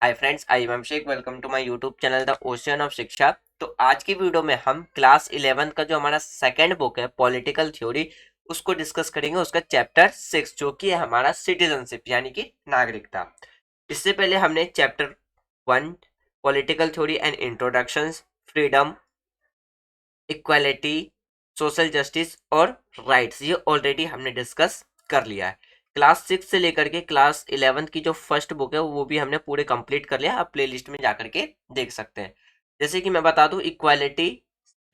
Hi friends, I am Sheikh. Welcome to my YouTube channel the ocean of Shiksha. तो आज की video में हम क्लास 11 का जो हमारा सेकंड बुक है पॉलिटिकल थ्योरी, उसको डिस्कस करेंगे। उसका चैप्टर 6 जो कि है हमारा सिटीजनशिप यानी कि नागरिकता। इससे पहले हमने chapter 1 political theory and introductions, freedom, equality, social justice और राइट्स, ये ऑलरेडी हमने डिस्कस कर लिया है। क्लास 6 से लेकर के क्लास 11 की जो फर्स्ट बुक है वो भी हमने पूरे कंप्लीट कर लिया। आप प्लेलिस्ट में जाकर के देख सकते हैं। जैसे कि मैं बता दूं, इक्वालिटी,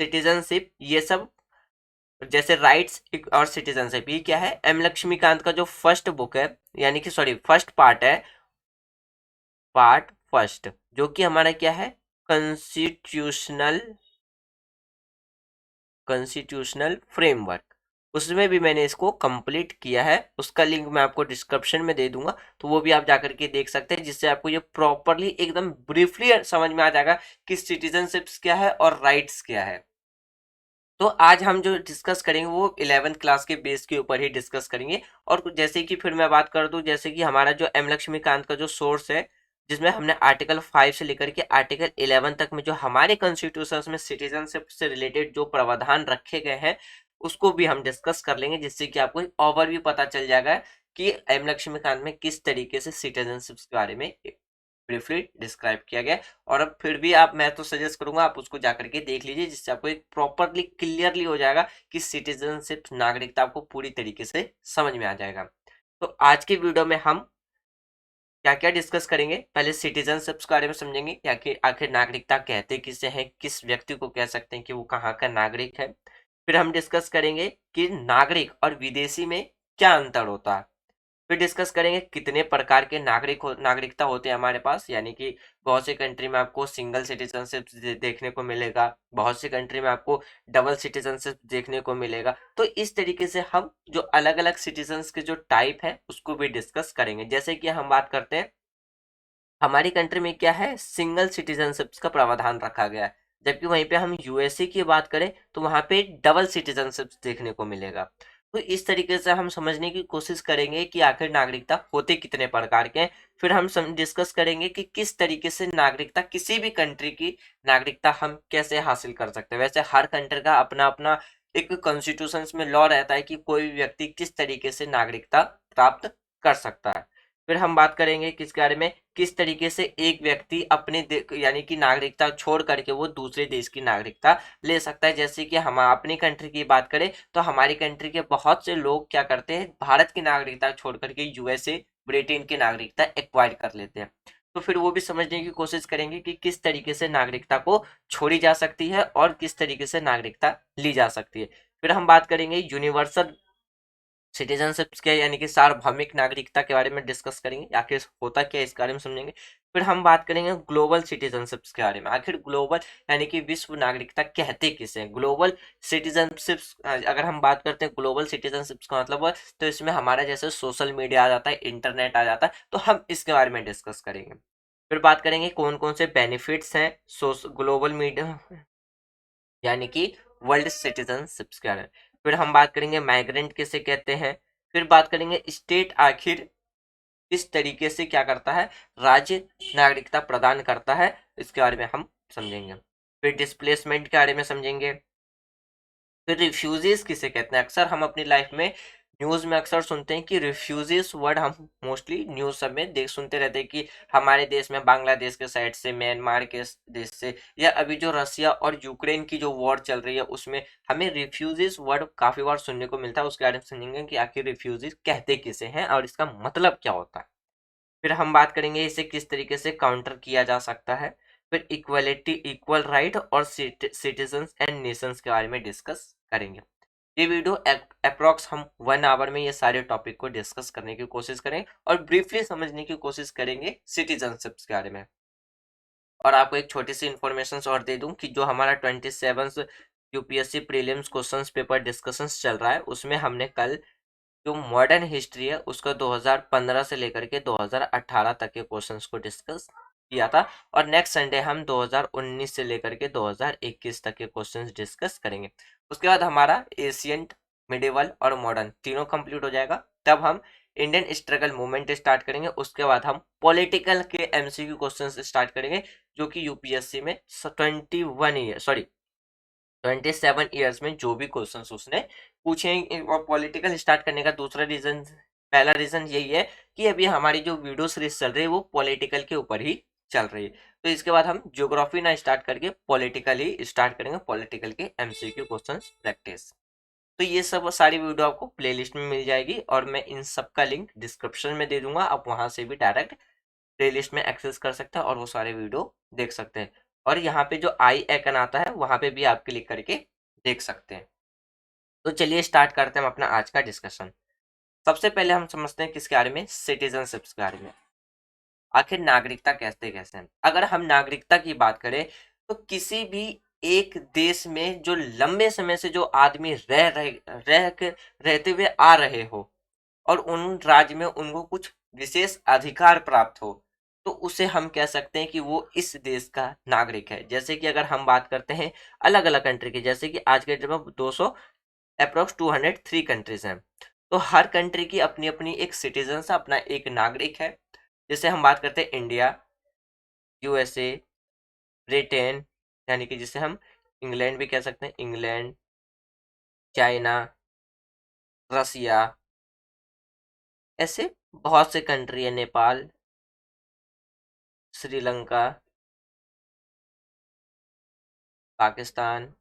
सिटीजनशिप, ये सब, जैसे राइट्स और सिटीजनशिप, ये क्या है, एम लक्ष्मीकांत का जो फर्स्ट बुक है, यानी कि सॉरी फर्स्ट पार्ट है, पार्ट फर्स्ट, जो कि हमारा क्या है, कॉन्स्टिट्यूशनल कॉन्स्टिट्यूशनल फ्रेमवर्क। उसमें भी मैंने इसको कंप्लीट किया है। उसका लिंक मैं आपको डिस्क्रिप्शन में दे दूंगा, तो वो भी आप जाकर के देख सकते हैं, जिससे आपको ये प्रॉपरली एकदम ब्रीफली समझ में आ जाएगा कि सिटीजनशिप्स क्या है और राइट्स क्या है। तो आज हम जो डिस्कस करेंगे वो 11th क्लास के बेस के ऊपर ही डिस्कस करेंगे। और जैसे कि फिर मैं बात कर दूं, जैसे कि हमारा जो एम लक्ष्मीकांत का जो सोर्स है, जिसमें हमने आर्टिकल 5 से लेकर के आर्टिकल 11 तक में जो हमारे कॉन्स्टिट्यूशन में सिटीजनशिप से रिलेटेड जो प्रावधान रखे गए हैं, उसको भी हम डिस्कस कर लेंगे, जिससे कि आपको एक ओवरव्यू पता चल जाएगा कि एम लक्ष्मीकांत में किस तरीके से सिटीजनशिप के बारे में ब्रीफली डिस्क्राइब किया गया है। और अब फिर भी मैं तो सजेस्ट करूंगा आप उसको जाकर के देख लीजिए, जिससे आपको एक प्रॉपरली क्लियरली हो जाएगा कि सिटीजनशिप, नागरिकता आपको पूरी तरीके से समझ में आ जाएगा। तो आज की वीडियो में हम क्या क्या डिस्कस करेंगे, पहले सिटीजनशिप के बारे में समझेंगे, या कि आखिर नागरिकता कहते किसे हैं, किस व्यक्ति को कह सकते हैं कि वो कहाँ का नागरिक है। फिर हम डिस्कस करेंगे कि नागरिक और विदेशी में क्या अंतर होता है। फिर डिस्कस करेंगे कितने प्रकार के नागरिकता होते हैं हमारे पास, यानी कि बहुत से कंट्री में आपको सिंगल सिटीजनशिप देखने को मिलेगा, बहुत सी कंट्री में आपको डबल सिटीजनशिप देखने को मिलेगा। तो इस तरीके से हम जो अलग अलग सिटीजन्स के जो टाइप है उसको भी डिस्कस करेंगे। जैसे कि हम बात करते हैं, हमारी कंट्री में क्या है, सिंगल सिटीजनशिप का प्रावधान रखा गया है, जबकि वहीं पे हम यूएसए की बात करें तो वहां पे डबल सिटीजनशिप देखने को मिलेगा। तो इस तरीके से हम समझने की कोशिश करेंगे कि आखिर नागरिकता होते कितने प्रकार के हैं। फिर हम डिस्कस करेंगे कि किस तरीके से नागरिकता, किसी भी कंट्री की नागरिकता हम कैसे हासिल कर सकते हैं। वैसे हर कंट्री का अपना अपना एक कॉन्स्टिट्यूशन में लॉ रहता है कि कोई व्यक्ति किस तरीके से नागरिकता प्राप्त कर सकता है। फिर हम बात करेंगे किसके बारे में, किस तरीके से एक व्यक्ति अपने यानी कि नागरिकता छोड़ करके वो दूसरे देश की नागरिकता ले सकता है। जैसे कि हम अपनी कंट्री की बात करें तो हमारी कंट्री के बहुत से लोग क्या करते हैं, भारत की नागरिकता छोड़ करके यूएसए, ब्रिटेन की नागरिकता एक्वायर कर लेते हैं। तो फिर वो भी समझने की कोशिश करेंगे कि किस तरीके से नागरिकता को छोड़ी जा सकती है और किस तरीके से नागरिकता ली जा सकती है। फिर हम बात करेंगे यूनिवर्सल सिटीजनशिप क्या है, यानी कि सार्वभौमिक नागरिकता के बारे में डिस्कस करेंगे, आखिर होता क्या है, इस बारे में समझेंगे। फिर हम बात करेंगे ग्लोबल सिटीजनशिप के बारे में, आखिर ग्लोबल यानी कि विश्व नागरिकता कहते किसे हैं। ग्लोबल सिटीजनशिप, अगर हम बात करते हैं ग्लोबल सिटीजनशिप का मतलब है, तो इसमें हमारा जैसे सोशल मीडिया आ जाता है, इंटरनेट आ जाता है, तो हम इसके बारे में डिस्कस करेंगे। फिर बात करेंगे कौन कौन से बेनिफिट्स हैं ग्लोबल मीडिया यानी कि वर्ल्ड सिटीजनशिप के बारे में। फिर हम बात करेंगे माइग्रेंट किसे कहते हैं। फिर बात करेंगे स्टेट आखिर किस तरीके से क्या करता है, राज्य नागरिकता प्रदान करता है, इसके बारे में हम समझेंगे। फिर डिस्प्लेसमेंट के बारे में समझेंगे। फिर रिफ्यूजीज किसे कहते हैं, अक्सर हम अपनी लाइफ में न्यूज में अक्सर सुनते हैं कि रिफ्यूजीज वर्ड, हम मोस्टली न्यूज सब में देख सुनते रहते हैं कि हमारे देश में बांग्लादेश के साइड से, म्यांमार के देश से, या अभी जो रसिया और यूक्रेन की जो वॉर चल रही है उसमें हमें रिफ्यूजीज वर्ड काफी बार सुनने को मिलता है। उसके बारे में समझेंगे कि आखिर रिफ्यूजीज कहते किसे हैं और इसका मतलब क्या होता है। फिर हम बात करेंगे इसे किस तरीके से काउंटर किया जा सकता है। फिर इक्वलिटी, इक्वल राइट और सिटीजन्स एंड नेशंस के बारे में डिस्कस करेंगे। ये वीडियो अप्रोक्स हम 1 आवर में ये सारे टॉपिक को डिस्कस करने की कोशिश करें और ब्रीफली समझने की कोशिश करेंगे सिटीजनशिप के बारे में। और आपको एक छोटी सी इंफॉर्मेशन और दे दूं कि जो हमारा 27 UPSC prelims questions paper discussions चल रहा है, उसमें हमने कल जो मॉडर्न हिस्ट्री है उसका 2015 से लेकर के 2018 तक के क्वेश्चंस को डिस्कस किया था। और नेक्स्ट संडे हम 2019 से लेकर के 2021 तक के क्वेश्चंस डिस्कस करेंगे। उसके बाद हमारा एशियंट, मिडिवल और मॉडर्न तीनों कंप्लीट हो जाएगा। तब हम इंडियन स्ट्रगल मूवमेंट स्टार्ट करेंगे, उसके बाद हम पॉलिटिकल के एमसीक्यू क्वेश्चन स्टार्ट करेंगे जो कि यूपीएससी में 27 ईयर्स में जो भी क्वेश्चंस उसने पूछे हैं। और पॉलिटिकल स्टार्ट करने का दूसरा रीजन, पहला रीजन यही है कि अभी हमारी जो वीडियो सीरीज चल रही है वो पॉलिटिकल के ऊपर ही चल रही है। तो इसके बाद हम ज्योग्राफी ना स्टार्ट करके पॉलिटिकल ही स्टार्ट करेंगे, पॉलिटिकल के एमसीक्यू क्वेश्चन प्रैक्टिस। तो ये सब सारी वीडियो आपको प्लेलिस्ट में मिल जाएगी और मैं इन सब का लिंक डिस्क्रिप्शन में दे दूंगा, आप वहां से भी डायरेक्ट प्लेलिस्ट में एक्सेस कर सकते हैं और वो सारे वीडियो देख सकते हैं। और यहाँ पे जो आई आइकन आता है वहां पे भी आप क्लिक करके देख सकते हैं। तो चलिए स्टार्ट करते हैं हम अपना आज का डिस्कशन। सबसे पहले हम समझते हैं किसके बारे में, सिटीजनशिप के बारे में। आखिर नागरिकता कहते कैसे हैं? अगर हम नागरिकता की बात करें तो किसी भी एक देश में जो लंबे समय से जो आदमी रहते हुए आ रहे हो और उन राज्य में उनको कुछ विशेष अधिकार प्राप्त हो, तो उसे हम कह सकते हैं कि वो इस देश का नागरिक है। जैसे कि अगर हम बात करते हैं अलग अलग कंट्री की, जैसे कि आज के डेट में 200 अप्रोक्स 203 कंट्रीज हैं, तो हर कंट्री की अपनी अपनी एक सिटीजन, अपना एक नागरिक है। जैसे हम बात करते हैं इंडिया, यूएसए, ब्रिटेन, यानी कि जिसे हम इंग्लैंड भी कह सकते हैं, इंग्लैंड, चाइना, रसिया, ऐसे बहुत से कंट्री है, नेपाल, श्रीलंका, पाकिस्तान,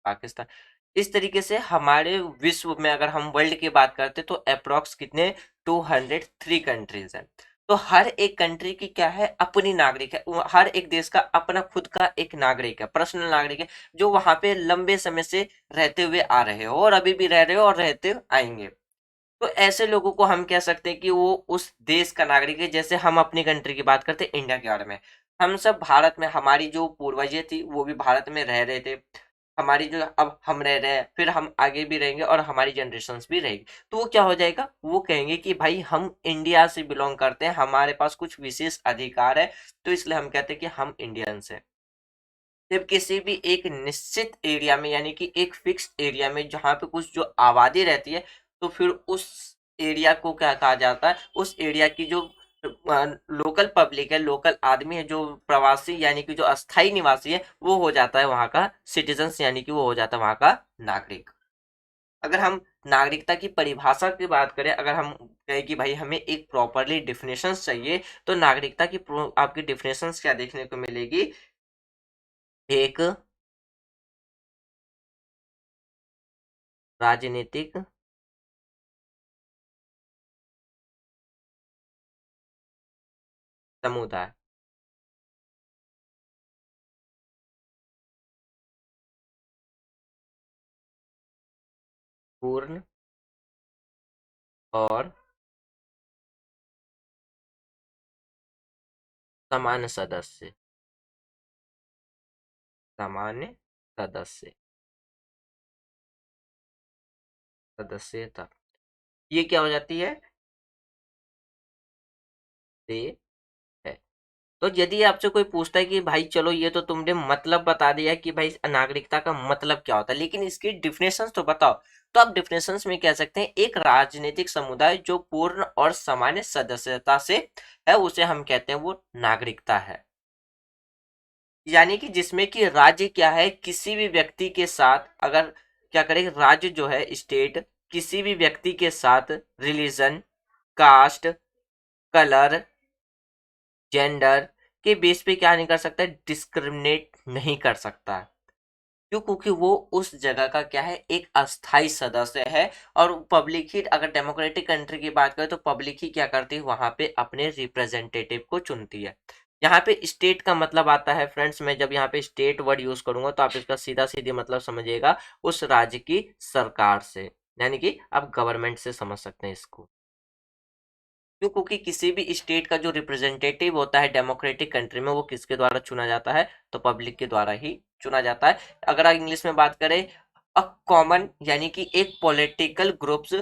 पाकिस्तान। इस तरीके से हमारे विश्व में अगर हम वर्ल्ड की बात करते तो अप्रोक्स कितने 203 कंट्रीज हैं। तो हर एक कंट्री की क्या है, अपनी नागरिक है, हर एक देश का अपना खुद का एक नागरिक है, पर्सनल नागरिक है, जो वहां पे लंबे समय से रहते हुए आ रहे हो और अभी भी रह रहे हो और रहते आएंगे। तो ऐसे लोगों को हम कह सकते हैं कि वो उस देश का नागरिक है। जैसे हम अपनी कंट्री की बात करते हैं, इंडिया के बारे में, हम सब भारत में, हमारी जो पूर्वजें थी वो भी भारत में रह रहे थे, हमारी जो अब हम रह रहे हैं, फिर हम आगे भी रहेंगे और हमारी जनरेशन्स भी रहेगी। तो वो क्या हो जाएगा, वो कहेंगे कि भाई हम इंडिया से बिलोंग करते हैं, हमारे पास कुछ विशेष अधिकार है, तो इसलिए हम कहते हैं कि हम इंडियंस हैं। जब किसी भी एक निश्चित एरिया में, यानी कि एक फिक्स एरिया में जहाँ पे कुछ जो आबादी रहती है, तो फिर उस एरिया को क्या कहा जाता है, उस एरिया की जो लोकल पब्लिक है, लोकल आदमी है, जो प्रवासी यानी कि जो अस्थाई निवासी है, वो हो जाता है वहाँ का सिटीजन, यानी कि वो हो जाता है वहाँ का नागरिक। अगर हम नागरिकता की परिभाषा की बात करें, अगर हम कहें कि भाई हमें एक प्रॉपरली डिफिनेशन चाहिए, तो नागरिकता की आपकी डिफिनेशन क्या देखने को मिलेगी, एक राजनीतिक समुदाय, पूर्ण और सामान्य सदस्य, सामान्य सदस्य, सदस्यता, ये क्या हो जाती है, से है। तो यदि आपसे कोई पूछता है कि भाई चलो ये तो तुमने मतलब बता दिया कि भाई नागरिकता का मतलब क्या होता है, लेकिन इसकी डिफिनेशंस तो बताओ, तो आप डिफिनेशंस में कह सकते हैं एक राजनीतिक समुदाय जो पूर्ण और सामान्य सदस्यता से है, उसे हम कहते हैं वो नागरिकता है। यानी कि जिसमें कि राज्य क्या है, किसी भी व्यक्ति के साथ अगर क्या करे, राज्य जो है स्टेट, किसी भी व्यक्ति के साथ रिलीजन, कास्ट, कलर, जेंडर के बेस पे क्या नहीं कर सकता, डिस्क्रिमिनेट नहीं कर सकता। क्यों? क्योंकि वो उस जगह का क्या है, एक अस्थाई सदस्य है। और पब्लिक ही, अगर डेमोक्रेटिक कंट्री की बात करें तो पब्लिक ही क्या करती है, वहां पे अपने रिप्रेजेंटेटिव को चुनती है। यहाँ पे स्टेट का मतलब आता है फ्रेंड्स, मैं जब यहाँ पे स्टेट वर्ड यूज करूंगा तो आप इसका सीधा सीधे मतलब समझिएगा उस राज्य की सरकार से, यानी कि आप गवर्नमेंट से समझ सकते हैं इसको। क्यों? क्योंकि किसी भी स्टेट का जो रिप्रेजेंटेटिव होता है डेमोक्रेटिक कंट्री में, वो किसके द्वारा चुना जाता है, तो पब्लिक के द्वारा ही चुना जाता है। अगर आप इंग्लिश में बात करें, अ कॉमन, यानी कि एक पॉलिटिकल ग्रुप्स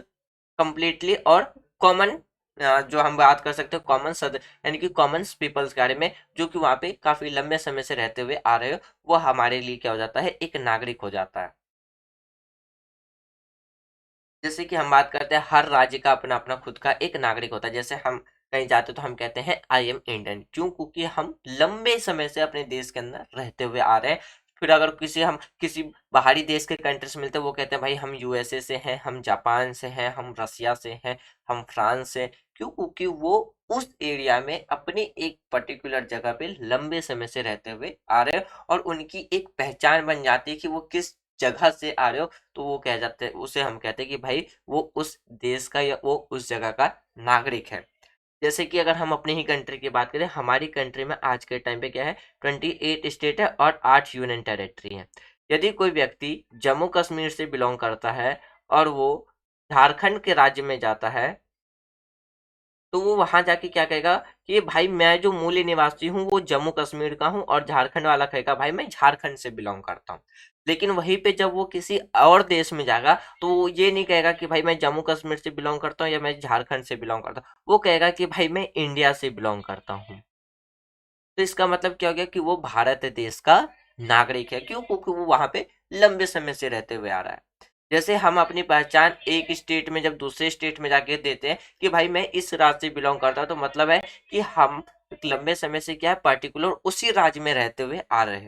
कंप्लीटली, और कॉमन, जो हम बात कर सकते हैं कॉमन सद, यानी कि कॉमन पीपल्स के बारे में, जो कि वहां पे काफी लंबे समय से रहते हुए आ रहे हो, वो हमारे लिए क्या हो जाता है, एक नागरिक हो जाता है। जैसे कि हम बात करते हैं हर राज्य का अपना अपना खुद का एक नागरिक होता है। जैसे हम कहीं जाते तो हम कहते हैं आई एम इंडियन, क्यों? क्योंकि हम लंबे समय से अपने देश के अंदर रहते हुए आ रहे हैं। फिर अगर हम किसी बाहरी देश के कंट्री से मिलते हैं, वो कहते हैं भाई हम यूएसए से हैं, हम जापान से हैं, हम रसिया से हैं, हम फ्रांस से। क्यों? क्योंकि वो उस एरिया में अपनी एक पर्टिकुलर जगह पे लंबे समय से रहते हुए आ रहे हैं, और उनकी एक पहचान बन जाती है कि वो किस जगह से आ रहे हो। तो वो कह जाते हैं, उसे हम कहते हैं कि भाई वो उस देश का या वो उस जगह का नागरिक है। जैसे कि अगर हम अपनी ही कंट्री की बात करें, हमारी कंट्री में आज के टाइम पे क्या है, 28 स्टेट है और 8 यूनियन टेरिटरी है। यदि कोई व्यक्ति जम्मू कश्मीर से बिलोंग करता है और वो झारखंड के राज्य में जाता है, तो वो वहां जाके क्या कहेगा कि भाई मैं जो मूल निवासी हूँ वो जम्मू कश्मीर का हूँ, और झारखंड वाला कहेगा भाई मैं झारखंड से बिलोंग करता हूँ। लेकिन वहीं पे जब वो किसी और देश में जाएगा तो वो ये नहीं कहेगा कि भाई मैं जम्मू कश्मीर से बिलोंग करता हूँ या मैं झारखंड से बिलोंग करता हूँ, वो कहेगा कि भाई मैं इंडिया से बिलोंग करता हूँ। तो इसका मतलब क्या हो गया कि वो भारत देश का नागरिक है। क्यों? क्योंकि वो वहां पे लंबे समय से रहते हुए आ रहा है। जैसे हम अपनी पहचान एक स्टेट में जब दूसरे स्टेट में जाके देते हैं कि भाई मैं इस राज्य से बिलोंग करता हूँ, तो मतलब है कि हम लंबे समय से क्या है, पर्टिकुलर उसी राज्य में रहते हुए आ रहे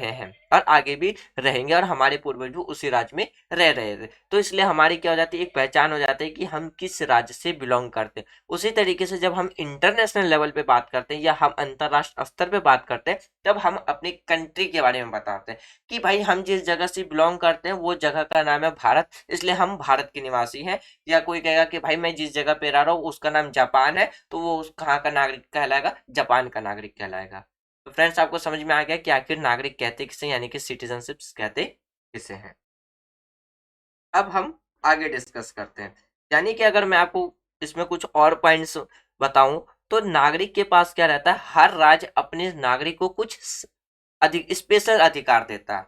हैं और आगे भी रहेंगे, और हमारे पूर्वज भी उसी राज्य में रह रहे थे। तो इसलिए हमारी क्या हो जाती है, एक पहचान हो जाती है कि हम किस राज्य से बिलोंग करते हैं। उसी तरीके से जब हम इंटरनेशनल लेवल पे बात करते हैं या हम अंतरराष्ट्रीय स्तर पे बात करते हैं, तब हम अपनी कंट्री के बारे में बताते हैं कि भाई हम जिस जगह से बिलोंग करते हैं वो जगह का नाम है भारत, इसलिए हम भारत के निवासी हैं। या कोई कहेगा कि भाई मैं जिस जगह पे रह रहा हूँ उसका नाम जापान है, तो वो कहाँ का नागरिक कहलाएगा? जापान का नागरिक कहलाएगा। तो फ्रेंड्स, आपको समझ में आ गया कि आखिर नागरिक कहते किसे, यानी कि सिटीजनशिप कहते किसे हैं। अब हम आगे डिस्कस करते हैं। यानी कि अगर मैं आपको इसमें कुछ और पॉइंट्स बताऊं, तो नागरिक के पास क्या रहता है, हर राज्य अपने नागरिक को कुछ अधिक स्पेशल अधिकार देता है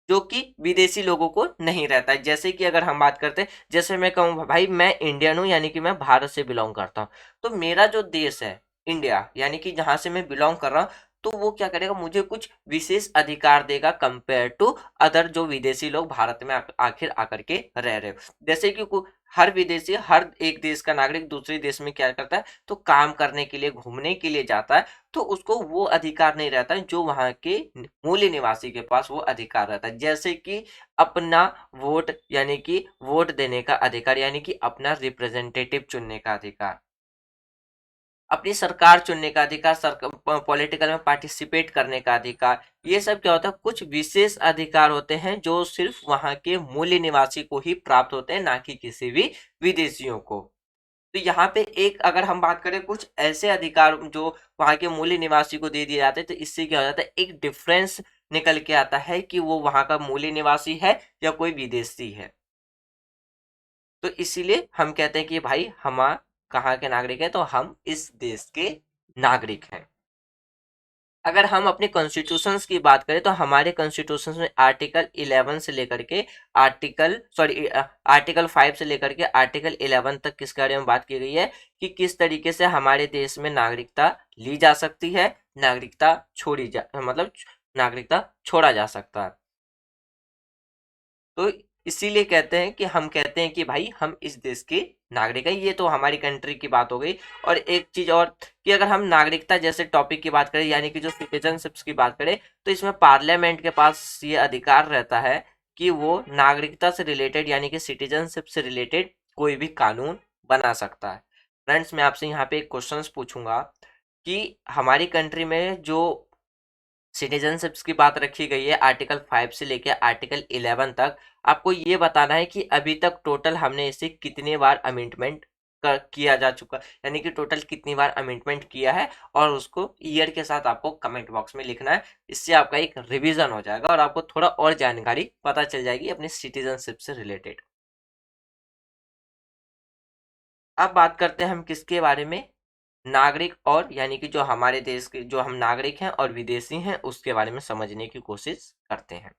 जो कि विदेशी लोगों को नहीं रहता है। जैसे कि अगर हम बात करते हैं, जैसे मैं कहूँ भाई मैं इंडियन हूँ, यानी कि मैं भारत से बिलोंग करता हूँ, तो मेरा जो देश है इंडिया, यानी कि जहां से मैं बिलोंग कर रहा हूँ, तो वो क्या करेगा, मुझे कुछ विशेष अधिकार देगा कंपेयर टू अदर जो विदेशी लोग भारत में आखिर आकर के रह रहे हो। जैसे कि हर विदेशी, हर एक देश का नागरिक दूसरे देश में क्या करता है, तो काम करने के लिए, घूमने के लिए जाता है, तो उसको वो अधिकार नहीं रहता है जो वहां के मूल निवासी के पास वो अधिकार रहता है। जैसे कि अपना वोट, यानी कि वोट देने का अधिकार, यानी कि अपना रिप्रेजेंटेटिव चुनने का अधिकार, अपनी सरकार चुनने का अधिकार, पॉलिटिकल में पार्टिसिपेट करने का अधिकार, ये सब क्या होता है, कुछ विशेष अधिकार होते हैं जो सिर्फ वहां के मूल निवासी को ही प्राप्त होते हैं, ना कि किसी भी विदेशियों को। तो यहाँ पे एक अगर हम बात करें कुछ ऐसे अधिकार जो वहां के मूल निवासी को दे दिए जाते हैं, तो इससे क्या हो जाता है, एक डिफरेंस निकल के आता है कि वो वहां का मूल निवासी है या कोई विदेशी है। तो इसीलिए हम कहते हैं कि भाई हम कहाँ के नागरिक हैं, तो हम इस देश के नागरिक हैं। अगर हम अपने कॉन्स्टिट्यूशंस की बात करें, तो हमारे कॉन्स्टिट्यूशन में आर्टिकल 11 से लेकर के आर्टिकल 5 से लेकर के आर्टिकल 11 तक किसके बारे में बात की गई है कि किस तरीके से हमारे देश में नागरिकता ली जा सकती है, नागरिकता मतलब नागरिकता छोड़ा जा सकता है। तो इसीलिए कहते हैं कि हम कहते हैं कि भाई हम इस देश के नागरिक हैं। ये तो हमारी कंट्री की बात हो गई। और एक चीज और कि अगर हम नागरिकता जैसे टॉपिक की बात करें, यानी कि जो सिटीजनशिप्स की बात करें, तो इसमें पार्लियामेंट के पास ये अधिकार रहता है कि वो नागरिकता से रिलेटेड, यानी कि सिटीजनशिप से रिलेटेड कोई भी कानून बना सकता है। फ्रेंड्स, मैं आपसे यहाँ पे एक क्वेश्चन पूछूंगा कि हमारी कंट्री में जो सिटीजनशिप्स की बात रखी गई है आर्टिकल 5 से लेकर आर्टिकल 11 तक, आपको ये बताना है कि अभी तक टोटल हमने इसे कितने बार अमेंडमेंट किया जा चुका, यानी कि टोटल कितनी बार अमेंडमेंट किया है, और उसको ईयर के साथ आपको कमेंट बॉक्स में लिखना है। इससे आपका एक रिवीजन हो जाएगा और आपको थोड़ा और जानकारी पता चल जाएगी अपनी सिटीजनशिप से रिलेटेड। अब बात करते हैं हम किसके बारे में, नागरिक, और यानी कि जो हमारे देश के जो हम नागरिक हैं और विदेशी हैं उसके बारे में समझने की कोशिश करते हैं।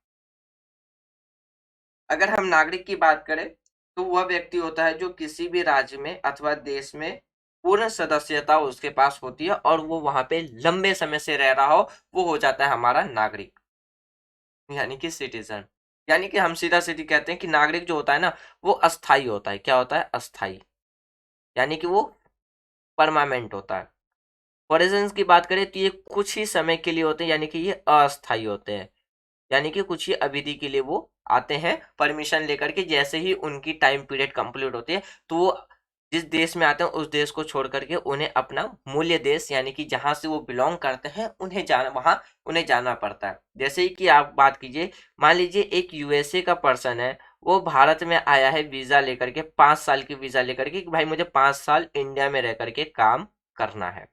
अगर हम नागरिक की बात करें, तो वह व्यक्ति होता है जो किसी भी राज्य में अथवा देश में पूर्ण सदस्यता उसके पास होती है और वो वहां पे लंबे समय से रह रहा हो, वो हो जाता है हमारा नागरिक, यानी कि सिटीजन। यानी कि हम सीधा सीधी कहते हैं कि नागरिक जो होता है ना वो अस्थाई होता है। क्या होता है? अस्थाई, यानी कि वो परमानेंट होता है। फॉरेनर्स की बात करें तो ये कुछ ही समय के लिए होते हैं, यानी कि ये अस्थाई होते हैं, यानी कि कुछ ही अवधि के लिए वो आते हैं परमिशन लेकर के। जैसे ही उनकी टाइम पीरियड कंप्लीट होती है तो वो जिस देश में आते हैं उस देश को छोड़ करके उन्हें अपना मूल्य देश, यानी कि जहां से वो बिलोंग करते हैं उन्हें जाना, वहां उन्हें जाना पड़ता है। जैसे ही कि आप बात कीजिए, मान लीजिए एक यूएसए का पर्सन है, वो भारत में आया है वीजा लेकर के, 5 साल की वीजा लेकर के कि भाई मुझे 5 साल इंडिया में रह करके काम करना है।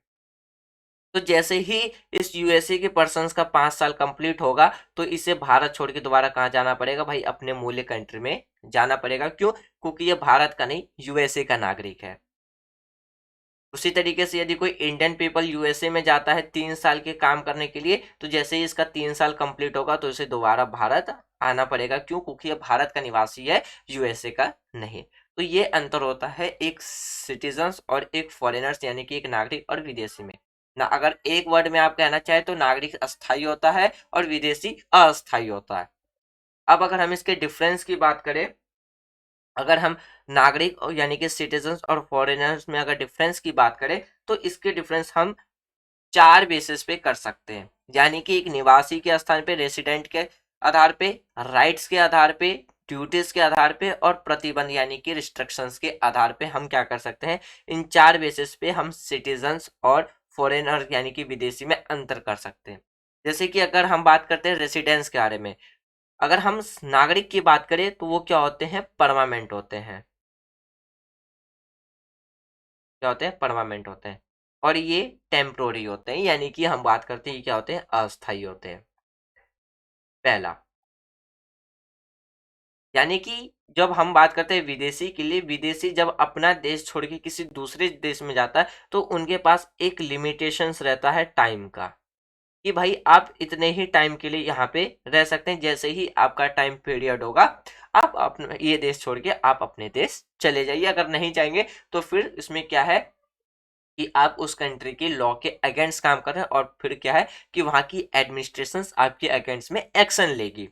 तो जैसे ही इस यूएसए के पर्सन्स का 5 साल कंप्लीट होगा तो इसे भारत छोड़ के दोबारा कहाँ जाना पड़ेगा भाई? अपने मूल कंट्री में जाना पड़ेगा। क्यों? क्योंकि ये भारत का नहीं, यूएसए का नागरिक है। उसी तरीके से यदि कोई इंडियन पीपल यूएसए में जाता है 3 साल के काम करने के लिए, तो जैसे ही इसका 3 साल कंप्लीट होगा तो इसे दोबारा भारत आना पड़ेगा। क्यों? क्योंकि ये भारत का निवासी है, यूएसए का नहीं। तो ये अंतर होता है एक सिटीजन्स और एक फॉरेनर्स, यानी कि एक नागरिक और विदेशी में ना। अगर एक वर्ड में आप कहना चाहे तो नागरिक अस्थाई होता है और विदेशी अस्थाई होता है। अब अगर हम इसके डिफरेंस की बात करें, अगर हम नागरिक और यानी कि सिटीजन्स और फॉरेनर्स में अगर डिफरेंस की बात करें तो इसके डिफरेंस हम 4 बेसिस पे कर सकते हैं। यानी कि एक निवासी के स्थान पे, रेसिडेंट के आधार पे, राइट्स के आधार पे, ड्यूटीज के आधार पे और प्रतिबंध यानी कि रिस्ट्रिक्शंस के आधार पे हम क्या कर सकते हैं? इन 4 बेसिस पे हम सिटीजन्स और फॉरेनर यानी कि विदेशी में अंतर कर सकते हैं। जैसे कि अगर हम बात करते हैं रेसिडेंस के बारे में, अगर हम नागरिक की बात करें तो वो क्या होते हैं? परमानेंट होते हैं। क्या होते हैं? परमानेंट होते हैं। और ये टेम्पोररी होते हैं, यानी कि हम बात करते हैं ये क्या होते हैं? अस्थाई होते हैं। पहला, यानी कि जब हम बात करते हैं विदेशी के लिए, विदेशी जब अपना देश छोड़ के किसी दूसरे देश में जाता है तो उनके पास एक लिमिटेशंस रहता है टाइम का, कि भाई आप इतने ही टाइम के लिए यहाँ पे रह सकते हैं। जैसे ही आपका टाइम पीरियड होगा आप अपना ये देश छोड़ के आप अपने देश चले जाइए। अगर नहीं जाएंगे तो फिर इसमें क्या है कि आप उस कंट्री के लॉ के अगेंस्ट काम कर रहे हैं और फिर क्या है कि वहां की एडमिनिस्ट्रेशन आपके अगेंस्ट में एक्शन लेगी।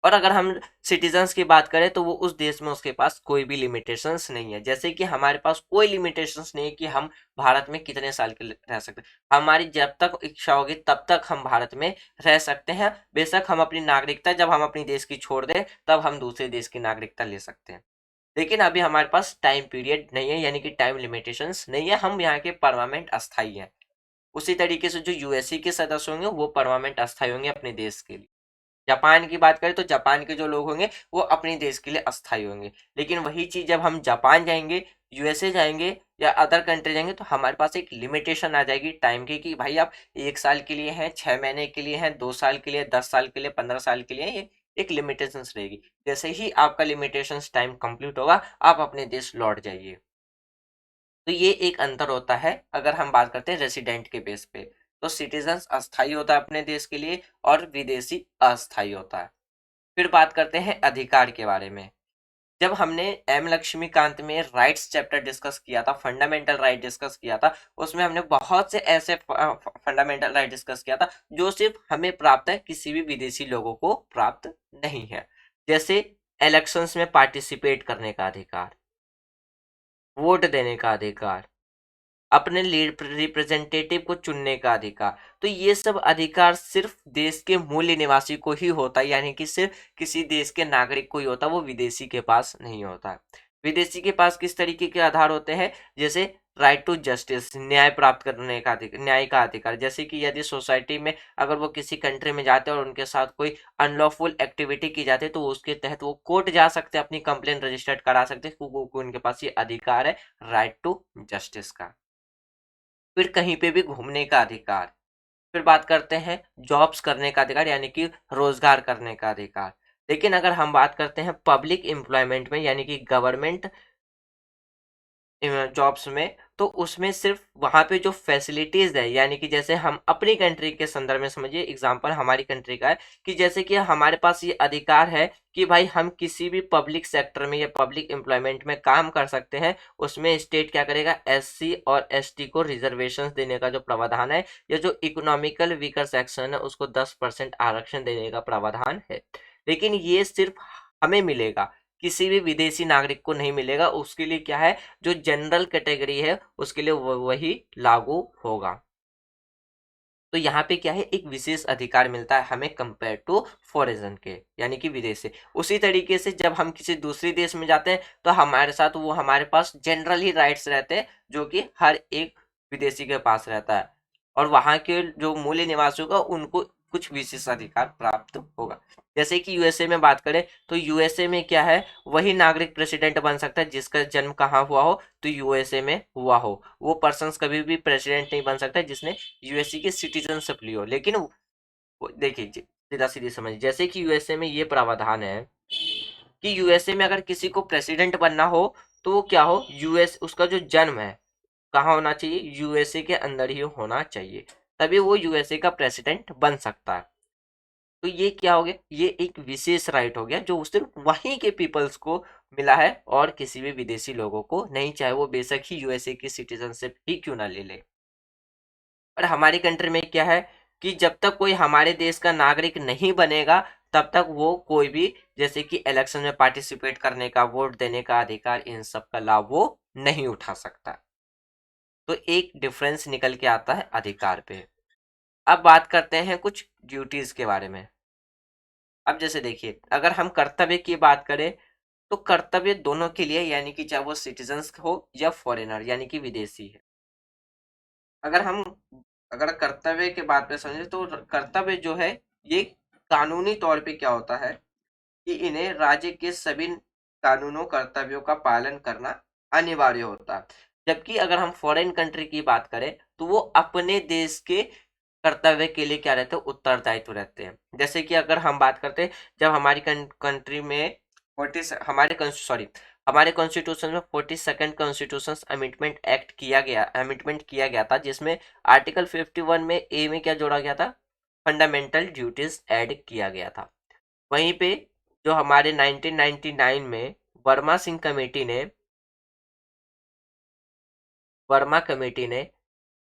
और अगर हम सिटीजन्स की बात करें तो वो उस देश में उसके पास कोई भी लिमिटेशंस नहीं है। जैसे कि हमारे पास कोई लिमिटेशंस नहीं है कि हम भारत में कितने साल के लिए रह सकते हैं। हमारी जब तक इच्छा होगी तब तक हम भारत में रह सकते हैं। बेशक हम अपनी नागरिकता जब हम अपनी देश की छोड़ दें तब हम दूसरे देश की नागरिकता ले सकते हैं। लेकिन अभी हमारे पास टाइम पीरियड नहीं है, यानी कि टाइम लिमिटेशंस नहीं है। हम यहाँ के परमानेंट अस्थाई हैं। उसी तरीके से जो यूएसए के सदस्य होंगे वो परमानेंट अस्थाई होंगे अपने देश के लिए। जापान की बात करें तो जापान के जो लोग होंगे वो अपने देश के लिए अस्थाई होंगे। लेकिन वही चीज जब हम जापान जाएंगे, यूएसए जाएंगे या अदर कंट्री जाएंगे तो हमारे पास एक लिमिटेशन आ जाएगी टाइम की, कि भाई आप 1 साल के लिए हैं, 6 महीने के लिए हैं, 2 साल के लिए, 10 साल के लिए, 15 साल के लिए, ये एक लिमिटेशन रहेगी। जैसे ही आपका लिमिटेशन टाइम कंप्लीट होगा आप अपने देश लौट जाइए। तो ये एक अंतर होता है अगर हम बात करते हैं रेसिडेंट के बेस पे। तो सिटीजन अस्थाई होता है अपने देश के लिए और विदेशी अस्थाई होता है। फिर बात करते हैं अधिकार के बारे में। जब हमने एम लक्ष्मीकांत में राइट्स चैप्टर डिस्कस किया था, फंडामेंटल राइट डिस्कस किया था, उसमें हमने बहुत से ऐसे फंडामेंटल राइट डिस्कस किया था जो सिर्फ हमें प्राप्त है, किसी भी विदेशी लोगों को प्राप्त नहीं है। जैसे इलेक्शंस में पार्टिसिपेट करने का अधिकार, वोट देने का अधिकार, अपने रिप्रेजेंटेटिव को चुनने का अधिकार। तो ये सब अधिकार सिर्फ देश के मूल निवासी को ही होता है, यानी कि सिर्फ किसी देश के नागरिक को ही होता है, वो विदेशी के पास नहीं होता है। विदेशी के पास किस तरीके के आधार होते हैं? जैसे राइट टू जस्टिस, न्याय प्राप्त करने का अधिकार, न्याय का अधिकार। जैसे कि यदि सोसाइटी में अगर वो किसी कंट्री में जाते हैं और उनके साथ कोई अनलॉफुल एक्टिविटी की जाती है तो उसके तहत वो कोर्ट जा सकते हैं, अपनी कंप्लेन रजिस्टर्ड करा सकते हैं, क्योंकि उनके पास ये अधिकार है राइट टू जस्टिस का। फिर कहीं पे भी घूमने का अधिकार। फिर बात करते हैं जॉब्स करने का अधिकार, यानी कि रोजगार करने का अधिकार। लेकिन अगर हम बात करते हैं पब्लिक एम्प्लॉयमेंट में, यानी कि गवर्नमेंट जॉब्स में, तो उसमें सिर्फ वहां पे जो फैसिलिटीज है, यानी कि जैसे हम अपनी कंट्री के संदर्भ में समझिए, एग्जांपल हमारी कंट्री का है कि जैसे कि हमारे पास ये अधिकार है कि भाई हम किसी भी पब्लिक सेक्टर में या पब्लिक एम्प्लॉयमेंट में काम कर सकते हैं। उसमें स्टेट क्या करेगा? एससी और एसटी को रिजर्वेशन देने का जो प्रावधान है, या जो इकोनॉमिकल वीकर सेक्शन है उसको 10% आरक्षण देने का प्रावधान है। लेकिन ये सिर्फ हमें मिलेगा, किसी भी विदेशी नागरिक को नहीं मिलेगा। उसके लिए क्या है, जो जनरल कैटेगरी है उसके लिए वही लागू होगा। तो यहाँ पे क्या है, एक विशेष अधिकार मिलता है हमें कंपेयर टू फॉरेन के, यानी कि विदेश से। उसी तरीके से जब हम किसी दूसरे देश में जाते हैं तो हमारे साथ वो हमारे पास जनरल ही राइट्स रहते हैं जो कि हर एक विदेशी के पास रहता है, और वहाँ के जो मूल निवासी होगा उनको कुछ विशेष अधिकार प्राप्त होगा। जैसे कि यूएसए में बात करें तो यूएसए में क्या है, वही नागरिक प्रेसिडेंट बन सकता है जिसका जन्म कहाँ हुआ हो, तो यूएसए में हुआ हो। वो पर्सन कभी भी प्रेसिडेंट नहीं बन सकता जिसने यूएसए की सिटीजनशिप ली हो। लेकिन देखिए सीधा सीधी समझ, जैसे कि यूएसए में ये प्रावधान है कि यूएसए में अगर किसी को प्रेसिडेंट बनना हो तो क्या हो, यूएस उसका जो जन्म है कहाँ होना चाहिए, यूएसए के अंदर ही होना चाहिए, तभी वो यूएसए का प्रेसिडेंट बन सकता है। तो ये क्या हो गया, ये एक विशेष राइट हो गया जो सिर्फ वहीं के पीपल्स को मिला है और किसी भी विदेशी लोगों को नहीं, चाहे वो बेशक ही यूएसए की सिटीजनशिप ही क्यों ना ले ले। पर हमारी कंट्री में क्या है कि जब तक कोई हमारे देश का नागरिक नहीं बनेगा तब तक वो कोई भी, जैसे कि इलेक्शन में पार्टिसिपेट करने का, वोट देने का अधिकार, इन सब का लाभ वो नहीं उठा सकता। तो एक डिफरेंस निकल के आता है अधिकार पे। अब बात करते हैं कुछ ड्यूटीज के बारे में। अब जैसे देखिए, अगर हम कर्तव्य की बात करें तो कर्तव्य दोनों के लिए, यानी कि चाहे वो सिटीजन्स हो या फॉरेनर यानी कि विदेशी है। अगर हम अगर कर्तव्य के बात पे समझे तो कर्तव्य जो है ये कानूनी तौर पे क्या होता है कि इन्हें राज्य के सभी कानूनों कर्तव्यों का पालन करना अनिवार्य होता है। जबकि अगर हम फॉरेन कंट्री की बात करें तो वो अपने देश के कर्तव्य के लिए क्या रहते हैं, उत्तरदायित्व रहते हैं। जैसे कि अगर हम बात करते हैं, जब हमारी कंट्री में 40 हमारे सॉरी हमारे कॉन्स्टिट्यूशन में 42nd कॉन्स्टिट्यूशन अमेंडमेंट किया गया था, जिसमें आर्टिकल 51 में ए में क्या जोड़ा गया था, फंडामेंटल ड्यूटीज ऐड किया गया था। वहीं पे जो हमारे 1999 में वर्मा कमेटी ने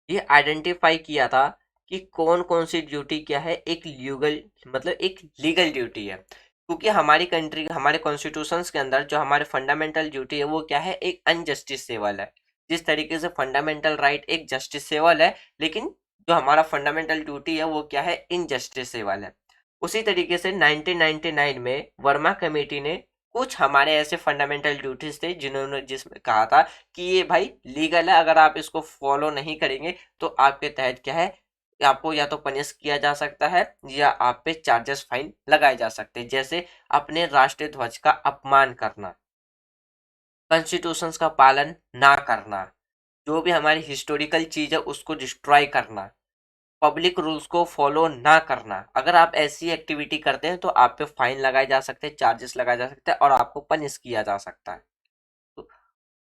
ये आइडेंटिफाई किया था कि कौन कौन सी ड्यूटी क्या है, एक लीगल मतलब एक लीगल ड्यूटी है। क्योंकि हमारी कंट्री हमारे कॉन्स्टिट्यूशंस के अंदर जो हमारे फंडामेंटल ड्यूटी है वो क्या है, एक अनजस्टिसेबल है। जिस तरीके से फंडामेंटल राइट एक जस्टिसेबल है, लेकिन जो हमारा फंडामेंटल ड्यूटी है वो क्या है, इनजस्टिसेबल है। उसी तरीके से 1999 में वर्मा कमेटी ने कुछ हमारे ऐसे फंडामेंटल ड्यूटीज थे जिन्होंने जिसमें कहा था कि ये भाई लीगल है, अगर आप इसको फॉलो नहीं करेंगे तो आपके तहत क्या है, आपको या तो पनिश किया जा सकता है या आप पे चार्जेस फाइन लगाए जा सकते हैं। जैसे अपने राष्ट्रीय ध्वज का अपमान करना, कॉन्स्टिट्यूशन का पालन ना करना, जो भी हमारी हिस्टोरिकल चीज है उसको डिस्ट्रॉय करना, पब्लिक रूल्स को फॉलो ना करना। अगर आप ऐसी एक्टिविटी करते हैं तो आप पे फाइन लगाए जा सकते हैं, चार्जेस लगाए जा सकते हैं और आपको पनिश किया जा सकता है। तो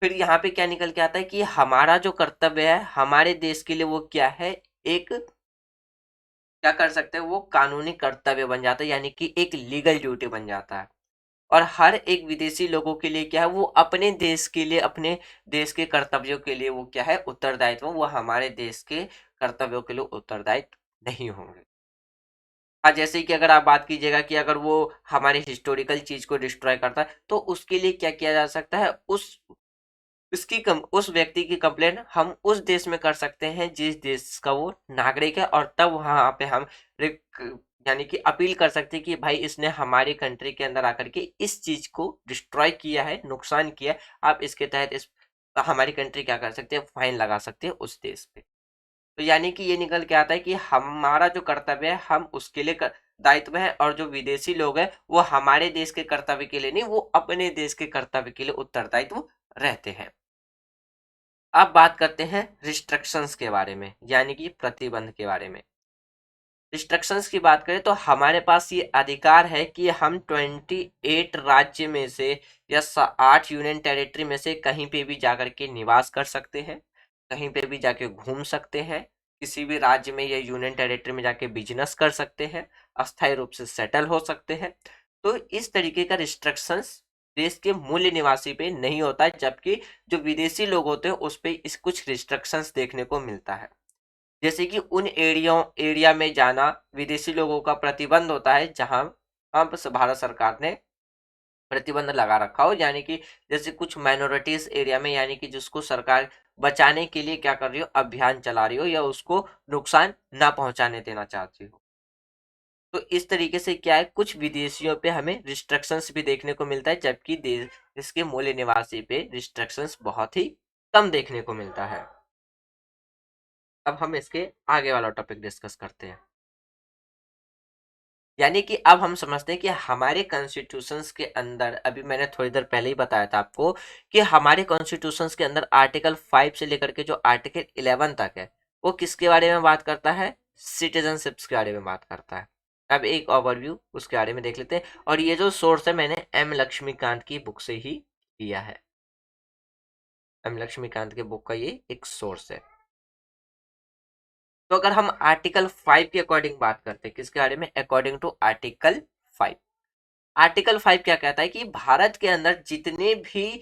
फिर यहाँ पे क्या निकल के आता है कि हमारा जो कर्तव्य है हमारे देश के लिए वो क्या है, एक क्या कर सकते हैं, वो कानूनी कर्तव्य बन जाता है, यानी कि एक लीगल ड्यूटी बन जाता है। और हर एक विदेशी लोगों के लिए क्या है, वो अपने देश के लिए, अपने देश के कर्तव्यों के लिए वो क्या है, उत्तरदायित्व, वो हमारे देश के कर्तव्यों के लिए उत्तरदायित्व नहीं होंगे। हाँ, जैसे कि अगर आप बात कीजिएगा कि अगर वो हमारे हिस्टोरिकल चीज को डिस्ट्रॉय करता है तो उसके लिए क्या किया जा सकता है, उस व्यक्ति की कंप्लेन हम उस देश में कर सकते हैं जिस देश का वो नागरिक है, और तब वहां पे हम यानी कि अपील कर सकते हैं कि भाई इसने हमारी कंट्री के अंदर आकर के इस चीज को डिस्ट्रॉय किया है, नुकसान किया है, आप इसके तहत इस हमारी कंट्री क्या कर सकते हैं, फाइन लगा सकते हैं उस देश पे। तो यानी कि ये निकल के आता है कि हमारा जो कर्तव्य है हम उसके लिए दायित्व है, और जो विदेशी लोग हैं वो हमारे देश के कर्तव्य के लिए नहीं, वो अपने देश के कर्तव्य के लिए उत्तरदायित्व रहते हैं। अब बात करते हैं रिस्ट्रिक्शंस के बारे में, यानी कि प्रतिबंध के बारे में। रिस्ट्रिक्शंस की बात करें तो हमारे पास ये अधिकार है कि हम 28 राज्य में से या 8 यूनियन टेरिटरी में से कहीं पे भी जाकर के निवास कर सकते हैं, कहीं पे भी जाके घूम सकते हैं, किसी भी राज्य में या यूनियन टेरिटरी में जाके बिजनेस कर सकते हैं, अस्थायी रूप से सेटल हो सकते हैं। तो इस तरीके का रिस्ट्रिक्शंस देश के मूल निवासी पे नहीं होता है, जबकि जो विदेशी लोग होते हैं उस पे इस कुछ रिस्ट्रिक्शंस देखने को मिलता है। जैसे कि उन एरिया में जाना विदेशी लोगों का प्रतिबंध होता है जहां अब भारत सरकार ने प्रतिबंध लगा रखा हो, यानी कि जैसे कुछ माइनॉरिटीज एरिया में, यानी कि जिसको सरकार बचाने के लिए क्या कर रही हो, अभियान चला रही हो, या उसको नुकसान ना पहुंचाने देना चाहती हो। तो इस तरीके से क्या है, कुछ विदेशियों पे हमें रिस्ट्रिक्शंस भी देखने को मिलता है, जबकि देश के मूल निवासी पे रिस्ट्रिक्शंस बहुत ही कम देखने को मिलता है। अब हम इसके आगे वाला टॉपिक डिस्कस करते हैं। यानी कि अब हम समझते हैं कि हमारे कॉन्स्टिट्यूशंस के अंदर, अभी मैंने थोड़ी देर पहले ही बताया था आपको कि हमारे कॉन्स्टिट्यूशंस के अंदर आर्टिकल 5 से लेकर के जो आर्टिकल 11 तक है, वो किसके बारे में बात करता है, सिटीजनशिप्स के बारे में बात करता है। अब एक ओवरव्यू उसके बारे में देख लेते हैं, और ये जो सोर्स है मैंने एम लक्ष्मीकांत की बुक से ही लिया है। एम लक्ष्मीकांत के बुक का ये एक सोर्स है। तो अगर हम आर्टिकल 5 के अकॉर्डिंग बात करते हैं, किसके बारे में, अकॉर्डिंग टू आर्टिकल 5, आर्टिकल 5 क्या कहता है कि भारत के अंदर जितने भी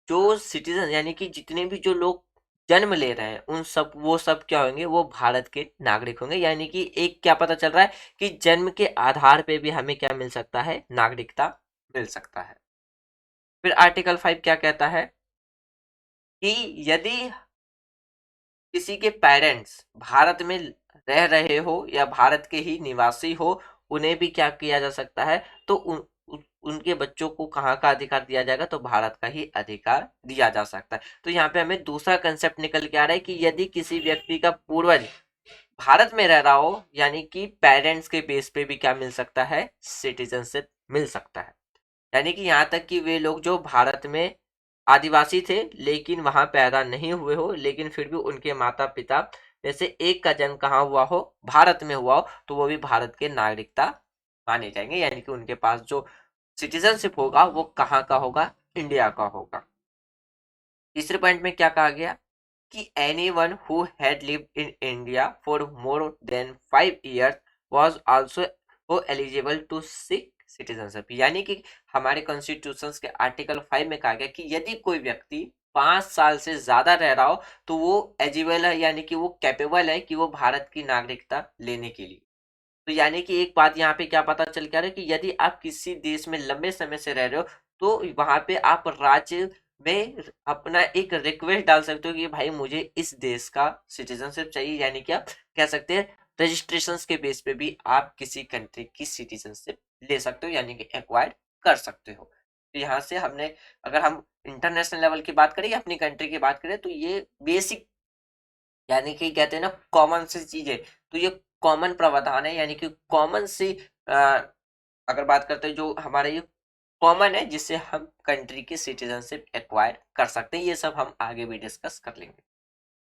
जो सिटीजन, यानी कि जितने भी जो लोग जन्म ले रहे हैं, उन सब, वो सब क्या होंगे, वो भारत के नागरिक होंगे। यानी कि एक क्या पता चल रहा है कि जन्म के आधार पे भी हमें क्या मिल सकता है, नागरिकता मिल सकता है। फिर आर्टिकल 5 क्या कहता है कि यदि किसी के पेरेंट्स भारत में रह रहे हो या भारत के ही निवासी हो, उन्हें भी क्या किया जा सकता है, तो उनके बच्चों को कहाँ का अधिकार दिया जाएगा, तो भारत का ही अधिकार दिया जा सकता है। तो यहाँ पे हमें दूसरा कंसेप्ट निकल के आ रहा है कि यदि किसी व्यक्ति का पूर्वज भारत में रह रहा हो, यानी कि पेरेंट्स के बेस पे भी क्या मिल सकता है, सिटीजनशिप मिल सकता है। यानी कि यहाँ तक कि वे लोग जो भारत में आदिवासी थे लेकिन वहां पैदा नहीं हुए हो, लेकिन फिर भी उनके माता पिता जैसे एक का जन्म कहाँ हुआ हो, भारत में हुआ हो, तो वो भी भारत के नागरिकता माने जाएंगे। यानी कि उनके पास जो सिटीजनशिप होगा वो कहाँ का होगा, इंडिया का होगा। तीसरे पॉइंट में क्या कहा गया कि anyone who had lived in India for more than 5 years was also eligible to seek citizenship. यानी कि हमारे कॉन्स्टिट्यूशन के आर्टिकल 5 में कहा गया कि यदि कोई व्यक्ति 5 साल से ज्यादा रह रहा हो तो वो एलिजिबल है, यानी कि वो कैपेबल है कि वो भारत की नागरिकता लेने के लिए। तो यानी कि एक बात यहाँ पे क्या पता चल गया है कि यदि आप किसी देश में लंबे समय से रह रहे हो, तो वहां पे आप राज्य में अपना एक रिक्वेस्ट डाल सकते हो कि भाई मुझे इस देश का सिटीजनशिप चाहिए। यानी कि आप कह सकते हैं रजिस्ट्रेशन के बेस पे भी आप किसी कंट्री की सिटीजनशिप ले सकते हो, यानी कि एक्वायर कर सकते हो। तो यहाँ से हमने, अगर हम इंटरनेशनल लेवल की बात करें या अपनी कंट्री की बात करें, तो ये बेसिक, यानी कि कहते हैं ना कॉमन सी चीजें, तो ये कॉमन प्रावधान है, यानी कि कॉमन सी अगर बात करते हैं जो हमारे ये कॉमन है, जिससे हम कंट्री की सिटीजनशिप एक्वायर कर सकते हैं। ये सब हम आगे भी डिस्कस कर लेंगे।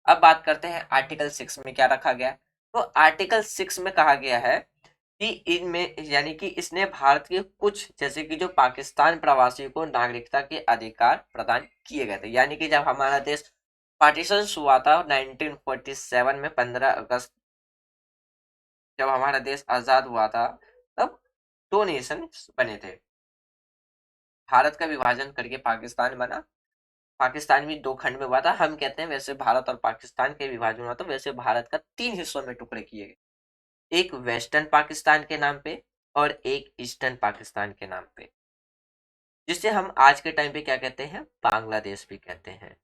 अब बात करते हैं आर्टिकल 6 में क्या रखा गया। तो आर्टिकल 6 में कहा गया है कि इनमें, यानी कि इसने भारत के कुछ, जैसे कि जो पाकिस्तान प्रवासी को नागरिकता के अधिकार प्रदान किए गए थे। यानी कि जब हमारा देश पार्टीशन हुआ था 1947 में, 15 अगस्त, जब हमारा देश आजाद हुआ था, तब दो नेशन बने थे। भारत का विभाजन करके पाकिस्तान बना। पाकिस्तान भी दो खंड में हुआ था। हम कहते हैं वैसे भारत और पाकिस्तान के विभाजन हुआ था, वैसे भारत का 3 हिस्सों में टुकड़े किए गए, एक वेस्टर्न पाकिस्तान के नाम पे और एक ईस्टर्न पाकिस्तान के नाम पे, जिसे हम आज के टाइम पे क्या कहते हैं, बांग्लादेश भी कहते हैं।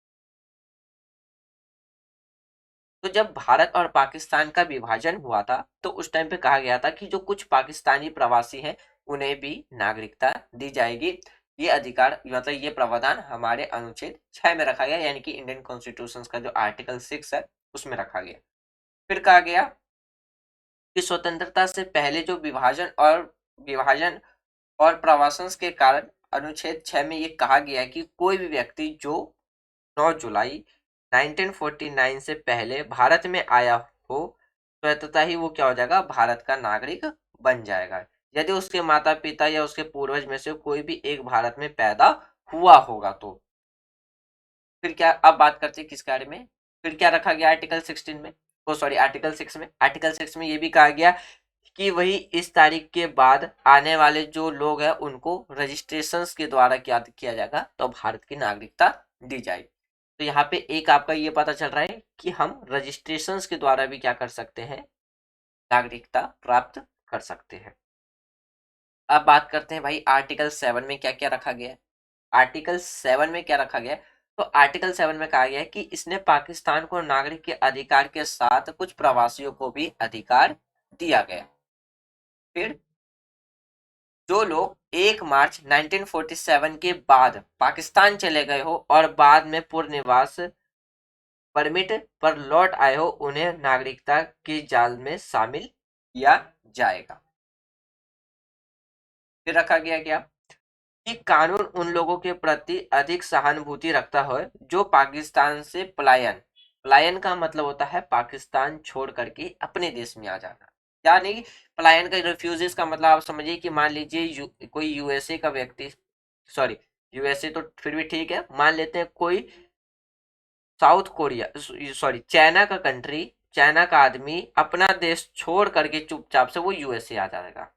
तो जब भारत और पाकिस्तान का विभाजन हुआ था, तो उस टाइम पे कहा गया था कि जो कुछ पाकिस्तानी प्रवासी हैं उन्हें भी नागरिकता दी जाएगी। ये अधिकार, मतलब ये प्रावधान हमारे अनुच्छेद 6 में रखा गया, यानी कि इंडियन कॉन्स्टिट्यूशन का जो आर्टिकल 6 है उसमें रखा गया। फिर कहा गया कि स्वतंत्रता से पहले जो विभाजन और प्रवासन के कारण अनुच्छेद 6 में ये कहा गया है कि कोई भी व्यक्ति जो 9 जुलाई 1949 से पहले भारत में आया हो, स्वतः ही वो क्या हो जाएगा, भारत का नागरिक बन जाएगा, यदि उसके माता पिता या उसके पूर्वज में से कोई भी एक भारत में पैदा हुआ होगा तो। फिर क्या, अब बात करते हैं किस बारे में, फिर क्या रखा गया आर्टिकल 16 में, ओ सॉरी आर्टिकल 6 में। आर्टिकल 6 में ये भी कहा गया कि वही इस तारीख के बाद आने वाले जो लोग हैं उनको रजिस्ट्रेशन के द्वारा क्या किया जाएगा, तो भारत की नागरिकता दी जाएगी। तो यहाँ पे एक आपका ये पता चल रहा है कि हम रजिस्ट्रेशन के द्वारा भी क्या कर सकते हैं, नागरिकता प्राप्त कर सकते हैं। अब बात करते हैं भाई आर्टिकल 7 में क्या क्या रखा गया है। आर्टिकल 7 में क्या रखा गया है? तो आर्टिकल 7 में कहा गया है कि इसने पाकिस्तान को नागरिक के अधिकार के साथ कुछ प्रवासियों को भी अधिकार दिया गया। फिर जो लोग 1 मार्च 1947 के बाद पाकिस्तान चले गए हो और बाद में पूर्ण निवास परमिट पर लौट आए हो, उन्हें नागरिकता की जाल में शामिल किया जाएगा। फिर रखा गया क्या कि कानून उन लोगों के प्रति अधिक सहानुभूति रखता है जो पाकिस्तान से पलायन, पलायन का मतलब होता है पाकिस्तान छोड़ करके अपने देश में आ जाना। यानी पलायन का रिफ्यूजीज का मतलब आप समझिए कि मान लीजिए कोई यूएसए का व्यक्ति, सॉरी यूएसए तो फिर भी ठीक है, मान लेते हैं कोई साउथ कोरिया, सॉरी चाइना का कंट्री, चाइना का आदमी अपना देश छोड़ करके चुपचाप से वो यूएसए आ जाएगा।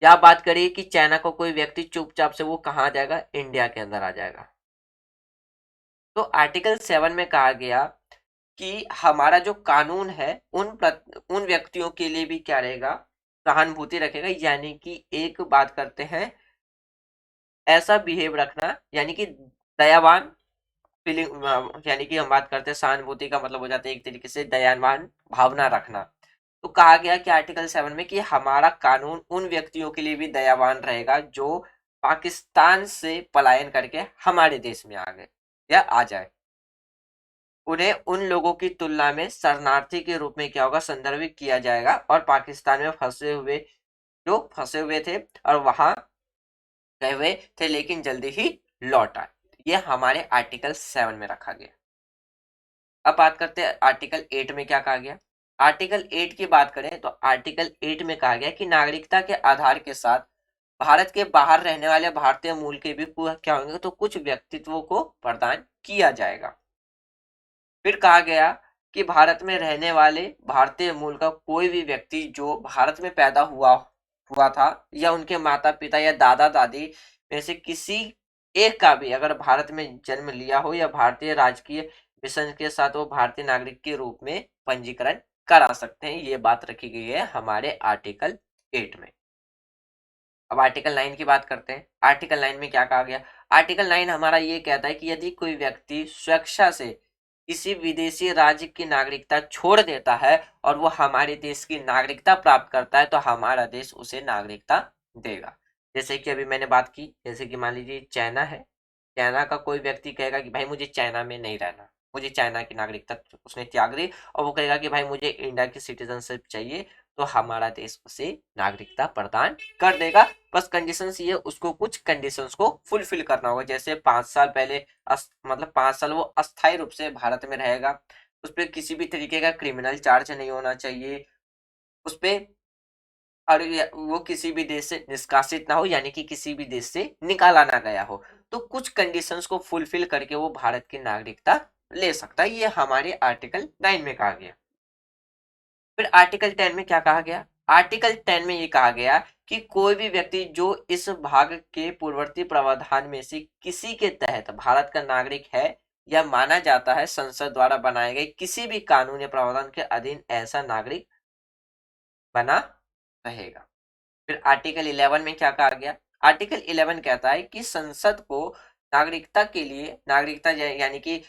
या बात करिए कि चाइना का कोई व्यक्ति चुपचाप से वो कहाँ आ जाएगा, इंडिया के अंदर आ जाएगा। तो आर्टिकल 7 में कहा गया कि हमारा जो कानून है उन व्यक्तियों के लिए भी क्या रहेगा, सहानुभूति रखेगा। यानी कि एक बात करते हैं ऐसा बिहेव रखना, यानी कि दयावान फीलिंग, यानी कि हम बात करते हैं सहानुभूति का मतलब हो जाता है एक तरीके से दयावान भावना रखना। तो कहा गया कि आर्टिकल 7 में कि हमारा कानून उन व्यक्तियों के लिए भी दयावान रहेगा जो पाकिस्तान से पलायन करके हमारे देश में आ गए या आ जाए। उन्हें उन लोगों की तुलना में शरणार्थी के रूप में क्या होगा, संदर्भित किया जाएगा और पाकिस्तान में फंसे हुए थे और वहां गए हुए थे लेकिन जल्दी ही लौट आए। ये हमारे आर्टिकल 7 में रखा गया। अब बात करते हैं आर्टिकल 8 में क्या कहा गया। आर्टिकल 8 की बात करें तो आर्टिकल 8 में कहा गया कि नागरिकता के आधार के साथ भारत के बाहर रहने वाले भारतीय मूल के भी क्या होंगे, तो कुछ व्यक्तित्वों को प्रदान किया जाएगा। फिर कहा गया कि भारत में रहने वाले भारतीय मूल का कोई भी व्यक्ति जो भारत में पैदा हुआ हुआ था या उनके माता पिता या दादा दादी में से किसी एक का भी अगर भारत में जन्म लिया हो या भारतीय राजकीय मिशन के साथ वो भारतीय नागरिक के रूप में पंजीकरण करा सकते हैं। ये बात रखी गई है हमारे आर्टिकल 8 में। अब आर्टिकल 9 की बात करते हैं। आर्टिकल 9 में क्या कहा गया। आर्टिकल 9 हमारा ये कहता है कि यदि कोई व्यक्ति स्वेच्छा से किसी विदेशी राज्य की नागरिकता छोड़ देता है और वो हमारे देश की नागरिकता प्राप्त करता है तो हमारा देश उसे नागरिकता देगा। जैसे कि अभी मैंने बात की, जैसे कि मान लीजिए चाइना है, चाइना का कोई व्यक्ति कहेगा कि भाई मुझे चाइना में नहीं रहना, मुझे चाइना की नागरिकता उसने त्याग दी और वो कहेगा कि भाई मुझे इंडिया की सिटीजनशिप चाहिए, तो हमारा देश उसे नागरिकता प्रदान कर देगा। बस कंडीशंस ये, उसको कुछ कंडीशंस को फुलफिल करना होगा। जैसे 5 साल पहले मतलब 5 साल वो अस्थायी रूप से भारत में रहेगा, उस पर किसी भी तरीके का क्रिमिनल चार्ज नहीं होना चाहिए, उस पर और वो किसी भी देश से निष्कासित ना हो, यानी कि किसी भी देश से निकाला ना गया हो। तो कुछ कंडीशंस को फुलफिल करके वो भारत की नागरिकता ले सकता है। ये हमारे आर्टिकल 9 में कहा गया। फिर आर्टिकल 10 में क्या कहा गया। आर्टिकल 10 में ये कहा गया कि कोई भी व्यक्ति जो इस भाग के पूर्ववर्ती प्रावधान में से किसी के तहत भारत का नागरिक है या माना जाता है, संसद द्वारा बनाए गए किसी भी कानून या प्रावधान के अधीन ऐसा नागरिक बना रहेगा। फिर आर्टिकल 11 में क्या कहा गया। आर्टिकल 11 कहता है कि संसद को नागरिकता के लिए, नागरिकता यानी कि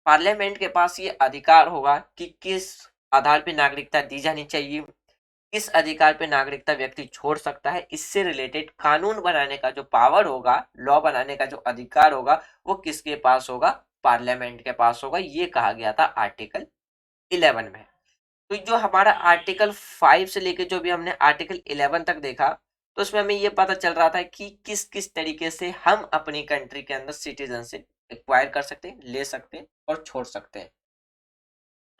पार्लियामेंट के पास ये अधिकार होगा कि किस आधार पर नागरिकता दी जानी चाहिए, किस अधिकार पे नागरिकता व्यक्ति छोड़ सकता है। इससे रिलेटेड कानून बनाने का जो पावर होगा, लॉ बनाने का जो अधिकार होगा, वो किसके पास होगा, पार्लियामेंट के पास होगा। ये कहा गया था आर्टिकल 11 में। तो जो हमारा आर्टिकल 5 से लेके जो भी हमने आर्टिकल 11 तक देखा, तो उसमें हमें ये पता चल रहा था कि किस किस तरीके से हम अपनी कंट्री के अंदर सिटीजनशिप एक्वायर कर सकते हैं, ले सकते हैं और छोड़ सकते हैं।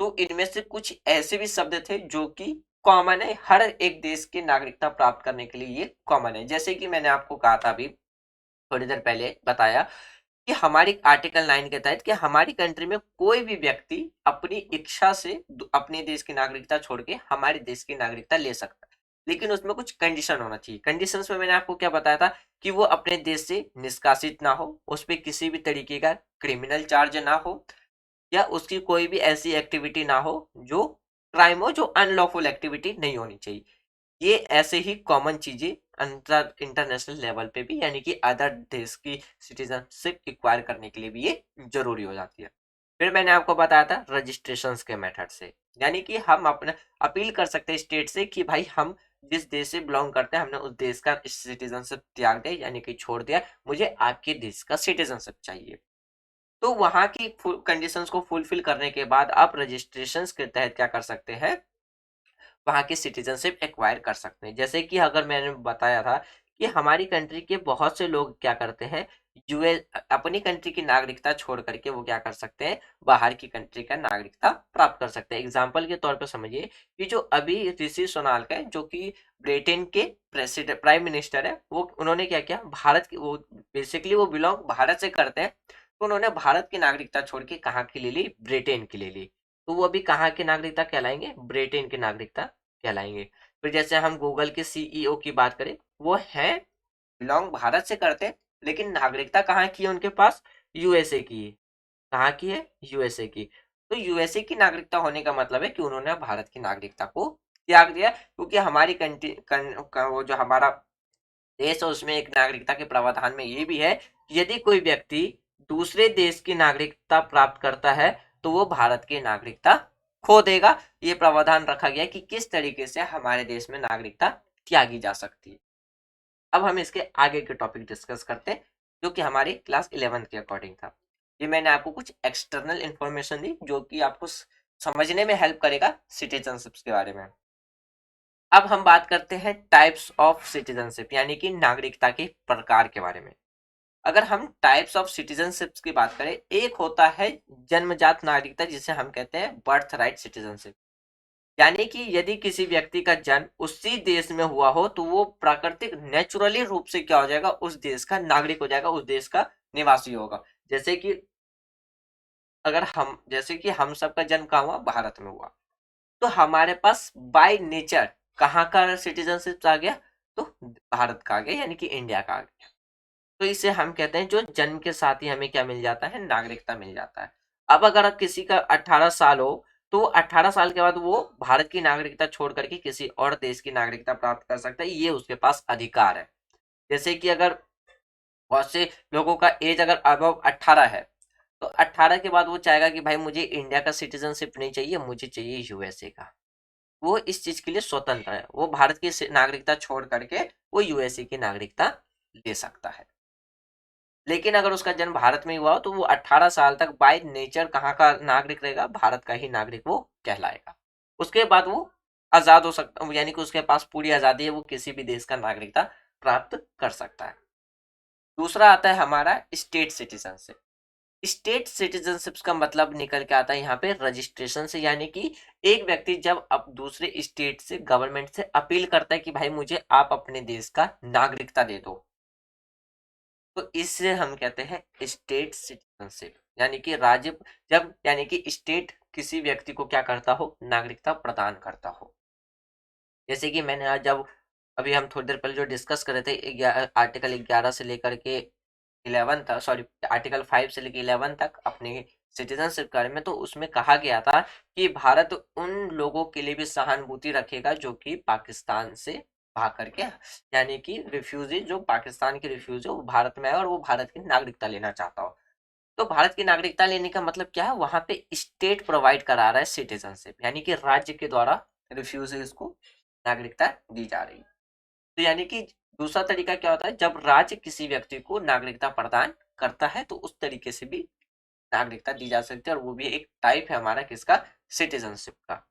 तो इनमें से कुछ ऐसे भी शब्द थे जो कि कॉमन है, हर एक देश की नागरिकता प्राप्त करने के लिए ये कॉमन है। जैसे कि मैंने आपको कहा था अभी थोड़ी देर पहले बताया कि हमारी आर्टिकल 9 के तहत कि हमारी कंट्री में कोई भी व्यक्ति अपनी इच्छा से अपने देश की नागरिकता छोड़ के हमारे देश की नागरिकता ले सकता है, लेकिन उसमें कुछ कंडीशन होना चाहिए। कंडीशंस में मैंने आपको क्या बताया था कि वो अपने देश से निष्कासित ना हो, उस पर किसी भी तरीके का क्रिमिनल चार्ज ना हो, या उसकी कोई भी ऐसी एक्टिविटी ना हो जो क्राइम हो, जो अनलॉफुल एक्टिविटी नहीं होनी चाहिए। ये ऐसे ही कॉमन चीजें इंटरनेशनल लेवल पे भी, यानी कि अदर देश की सिटीजनशिप एक्वायर करने के लिए भी ये जरूरी हो जाती है। फिर मैंने आपको बताया था रजिस्ट्रेशन के मेथड से, यानी कि हम अपने अपील कर सकते हैं स्टेट से कि भाई हम जिस देश से बिलोंग करते हैं हमने उस देश का सिटीजनशिप त्याग दिया, यानी कि छोड़ दिया, मुझे आपके देश का सिटीजनशिप चाहिए। तो वहां की कंडीशंस को फुलफिल करने के बाद आप रजिस्ट्रेशन के तहत क्या कर सकते हैं, वहां की सिटीजनशिप एक्वायर कर सकते हैं। जैसे कि अगर मैंने बताया था कि हमारी कंट्री के बहुत से लोग क्या करते हैं, यूएस अपनी कंट्री की नागरिकता छोड़ करके वो क्या कर सकते हैं, बाहर की कंट्री का नागरिकता प्राप्त कर सकते हैं। एग्जाम्पल के तौर पर समझिए कि जो अभी ऋषि सोनाल है, जो कि ब्रिटेन के प्रेसिडेंट प्राइम मिनिस्टर है, वो उन्होंने क्या किया, भारत की वो बेसिकली वो बिलोंग भारत से करते हैं, तो उन्होंने भारत की नागरिकता छोड़ के कहाँ की ले ली, ब्रिटेन की ले ली। तो वो अभी कहाँ के नागरिकता कहलाएंगे, ब्रिटेन के नागरिकता कहलाएंगे। फिर जैसे हम गूगल के सीईओ की बात करें, वो है बिलोंग भारत से करते हैं, लेकिन नागरिकता कहाँ की है उनके पास, यूएसए की है। कहाँ की है, यूएसए की। तो यूएसए की नागरिकता होने का मतलब है कि उन्होंने भारत की नागरिकता को त्याग दिया, क्योंकि हमारी वो जो हमारा देश है उसमें एक नागरिकता के प्रावधान में ये भी है कि यदि कोई व्यक्ति दूसरे देश की नागरिकता प्राप्त करता है तो वो भारत की नागरिकता खो देगा। ये प्रावधान रखा गया कि किस तरीके से हमारे देश में नागरिकता त्यागी जा सकती है। अब हम इसके आगे के टॉपिक डिस्कस करते हैं, जो कि हमारी क्लास 11th के अकॉर्डिंग था। ये मैंने आपको कुछ एक्सटर्नल इंफॉर्मेशन दी जो कि आपको समझने में हेल्प करेगा सिटीजनशिप के बारे में। अब हम बात करते हैं टाइप्स ऑफ सिटीजनशिप, यानी कि नागरिकता के प्रकार के बारे में। अगर हम टाइप्स ऑफ सिटीजनशिप की बात करें, एक होता है जन्मजात नागरिकता, जिसे हम कहते हैं बर्थ राइट सिटीजनशिप, यानी कि यदि किसी व्यक्ति का जन्म उसी देश में हुआ हो तो वो प्राकृतिक नेचुरली रूप से क्या हो जाएगा, उस देश का नागरिक हो जाएगा, उस देश का निवासी होगा। जैसे कि जैसे कि हम सबका जन्म कहाँ हुआ, भारत में हुआ, तो हमारे पास बाय नेचर कहाँ का सिटीजनशिप आ गया, तो भारत का आ गया, यानी कि इंडिया का आ गया। तो इसे हम कहते हैं जो जन्म के साथ ही हमें क्या मिल जाता है, नागरिकता मिल जाता है। अब अगर किसी का 18 साल हो तो 18 साल के बाद वो भारत की नागरिकता छोड़ करके किसी और देश की नागरिकता प्राप्त कर सकता है, ये उसके पास अधिकार है। जैसे कि अगर बहुत से लोगों का एज अगर अबव 18 है, तो 18 के बाद वो चाहेगा कि भाई मुझे इंडिया का सिटीजनशिप नहीं चाहिए, मुझे चाहिए यूएसए का। वो इस चीज के लिए स्वतंत्र है, वो भारत की नागरिकता छोड़ करके वो यूएसए की नागरिकता ले सकता है। लेकिन अगर उसका जन्म भारत में हुआ हो तो वो 18 साल तक बाय नेचर कहाँ का नागरिक रहेगा, भारत का ही नागरिक वो कहलाएगा। उसके बाद वो आजाद हो सकता, यानी कि उसके पास पूरी आजादी है, वो किसी भी देश का नागरिकता प्राप्त कर सकता है। दूसरा आता है हमारा स्टेट सिटीजनशिप। स्टेट सिटीजनशिप का मतलब निकल के आता है यहाँ पे रजिस्ट्रेशन से, यानी कि एक व्यक्ति जब अब दूसरे स्टेट से गवर्नमेंट से अपील करता है कि भाई मुझे आप अपने देश का नागरिकता दे दो, तो इससे हम कहते हैं स्टेट सिटीजनशिप, यानी कि राज्य जब, यानी कि स्टेट किसी व्यक्ति को क्या करता हो, नागरिकता प्रदान करता हो। जैसे कि मैंने आज जब अभी हम थोड़ी देर पहले जो डिस्कस कर रहे थे, आर्टिकल 11 से लेकर के 11 तक, सॉरी आर्टिकल 5 से लेकर 11 तक अपने सिटीजनशिप के बारे में, तो उसमें कहा गया था कि भारत उन लोगों के लिए भी सहानुभूति रखेगा जो कि पाकिस्तान से भाग करके, यानी कि रिफ्यूजी, जो पाकिस्तान के रिफ्यूजी वो भारत में है और वो भारत की नागरिकता लेना चाहता हो। तो भारत की नागरिकता लेने का मतलब क्या है, वहां पे स्टेट प्रोवाइड करा रहा है सिटीजनशिप, यानी कि राज्य के द्वारा रिफ्यूजीज को नागरिकता दी जा रही है। तो यानी कि दूसरा तरीका क्या होता है, जब राज्य किसी व्यक्ति को नागरिकता प्रदान करता है तो उस तरीके से भी नागरिकता दी जा सकती है, और वो भी एक टाइप है हमारा किसका, सिटीजनशिप का।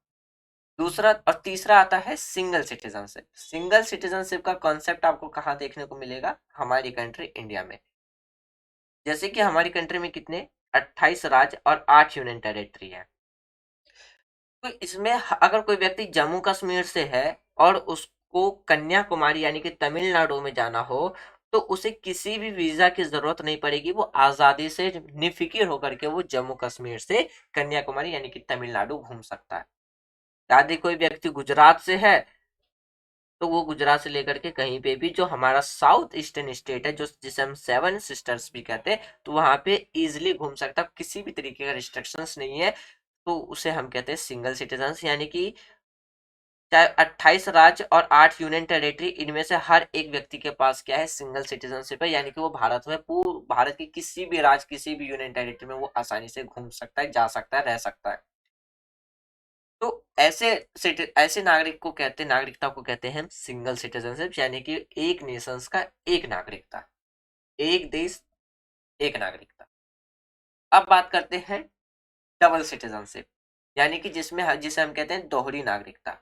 दूसरा और तीसरा आता है सिंगल सिटीजनशिप। सिंगल सिटीजनशिप का कॉन्सेप्ट आपको कहाँ देखने को मिलेगा, हमारी कंट्री इंडिया में। जैसे कि हमारी कंट्री में कितने 28 राज्य और 8 यूनियन टेरिटरी है। तो इसमें अगर कोई व्यक्ति जम्मू कश्मीर से है और उसको कन्याकुमारी यानी कि तमिलनाडु में जाना हो, तो उसे किसी भी वीजा की जरूरत नहीं पड़ेगी, वो आजादी से निफिकिर होकर के वो जम्मू कश्मीर से कन्याकुमारी यानी कि तमिलनाडु घूम सकता है। यदि कोई व्यक्ति गुजरात से है तो वो गुजरात से लेकर के कहीं पे भी, जो हमारा साउथ ईस्टर्न स्टेट है, जो जिसे हम सेवन सिस्टर्स भी कहते हैं, तो वहां पे इजिली घूम सकता है, किसी भी तरीके का रिस्ट्रिक्शंस नहीं है। तो उसे हम कहते हैं सिंगल सिटीजन, यानी कि चाहे 28 राज्य और 8 यूनियन टेरिटरी, इनमें से हर एक व्यक्ति के पास क्या है, सिंगल सिटीजनशिप है, यानी कि वो भारत में पूर्ण भारत के किसी भी राज्य, किसी भी यूनियन टेरिटरी में वो आसानी से घूम सकता है, जा सकता है, रह सकता है। तो ऐसे नागरिक को कहते हैं, नागरिकता को कहते हैं हम सिंगल सिटीजनशिप, यानी कि एक नेशंस का एक नागरिकता, एक देश एक नागरिकता। अब बात करते हैं डबल सिटीजनशिप, यानी कि जिसे हम कहते हैं दोहरी नागरिकता।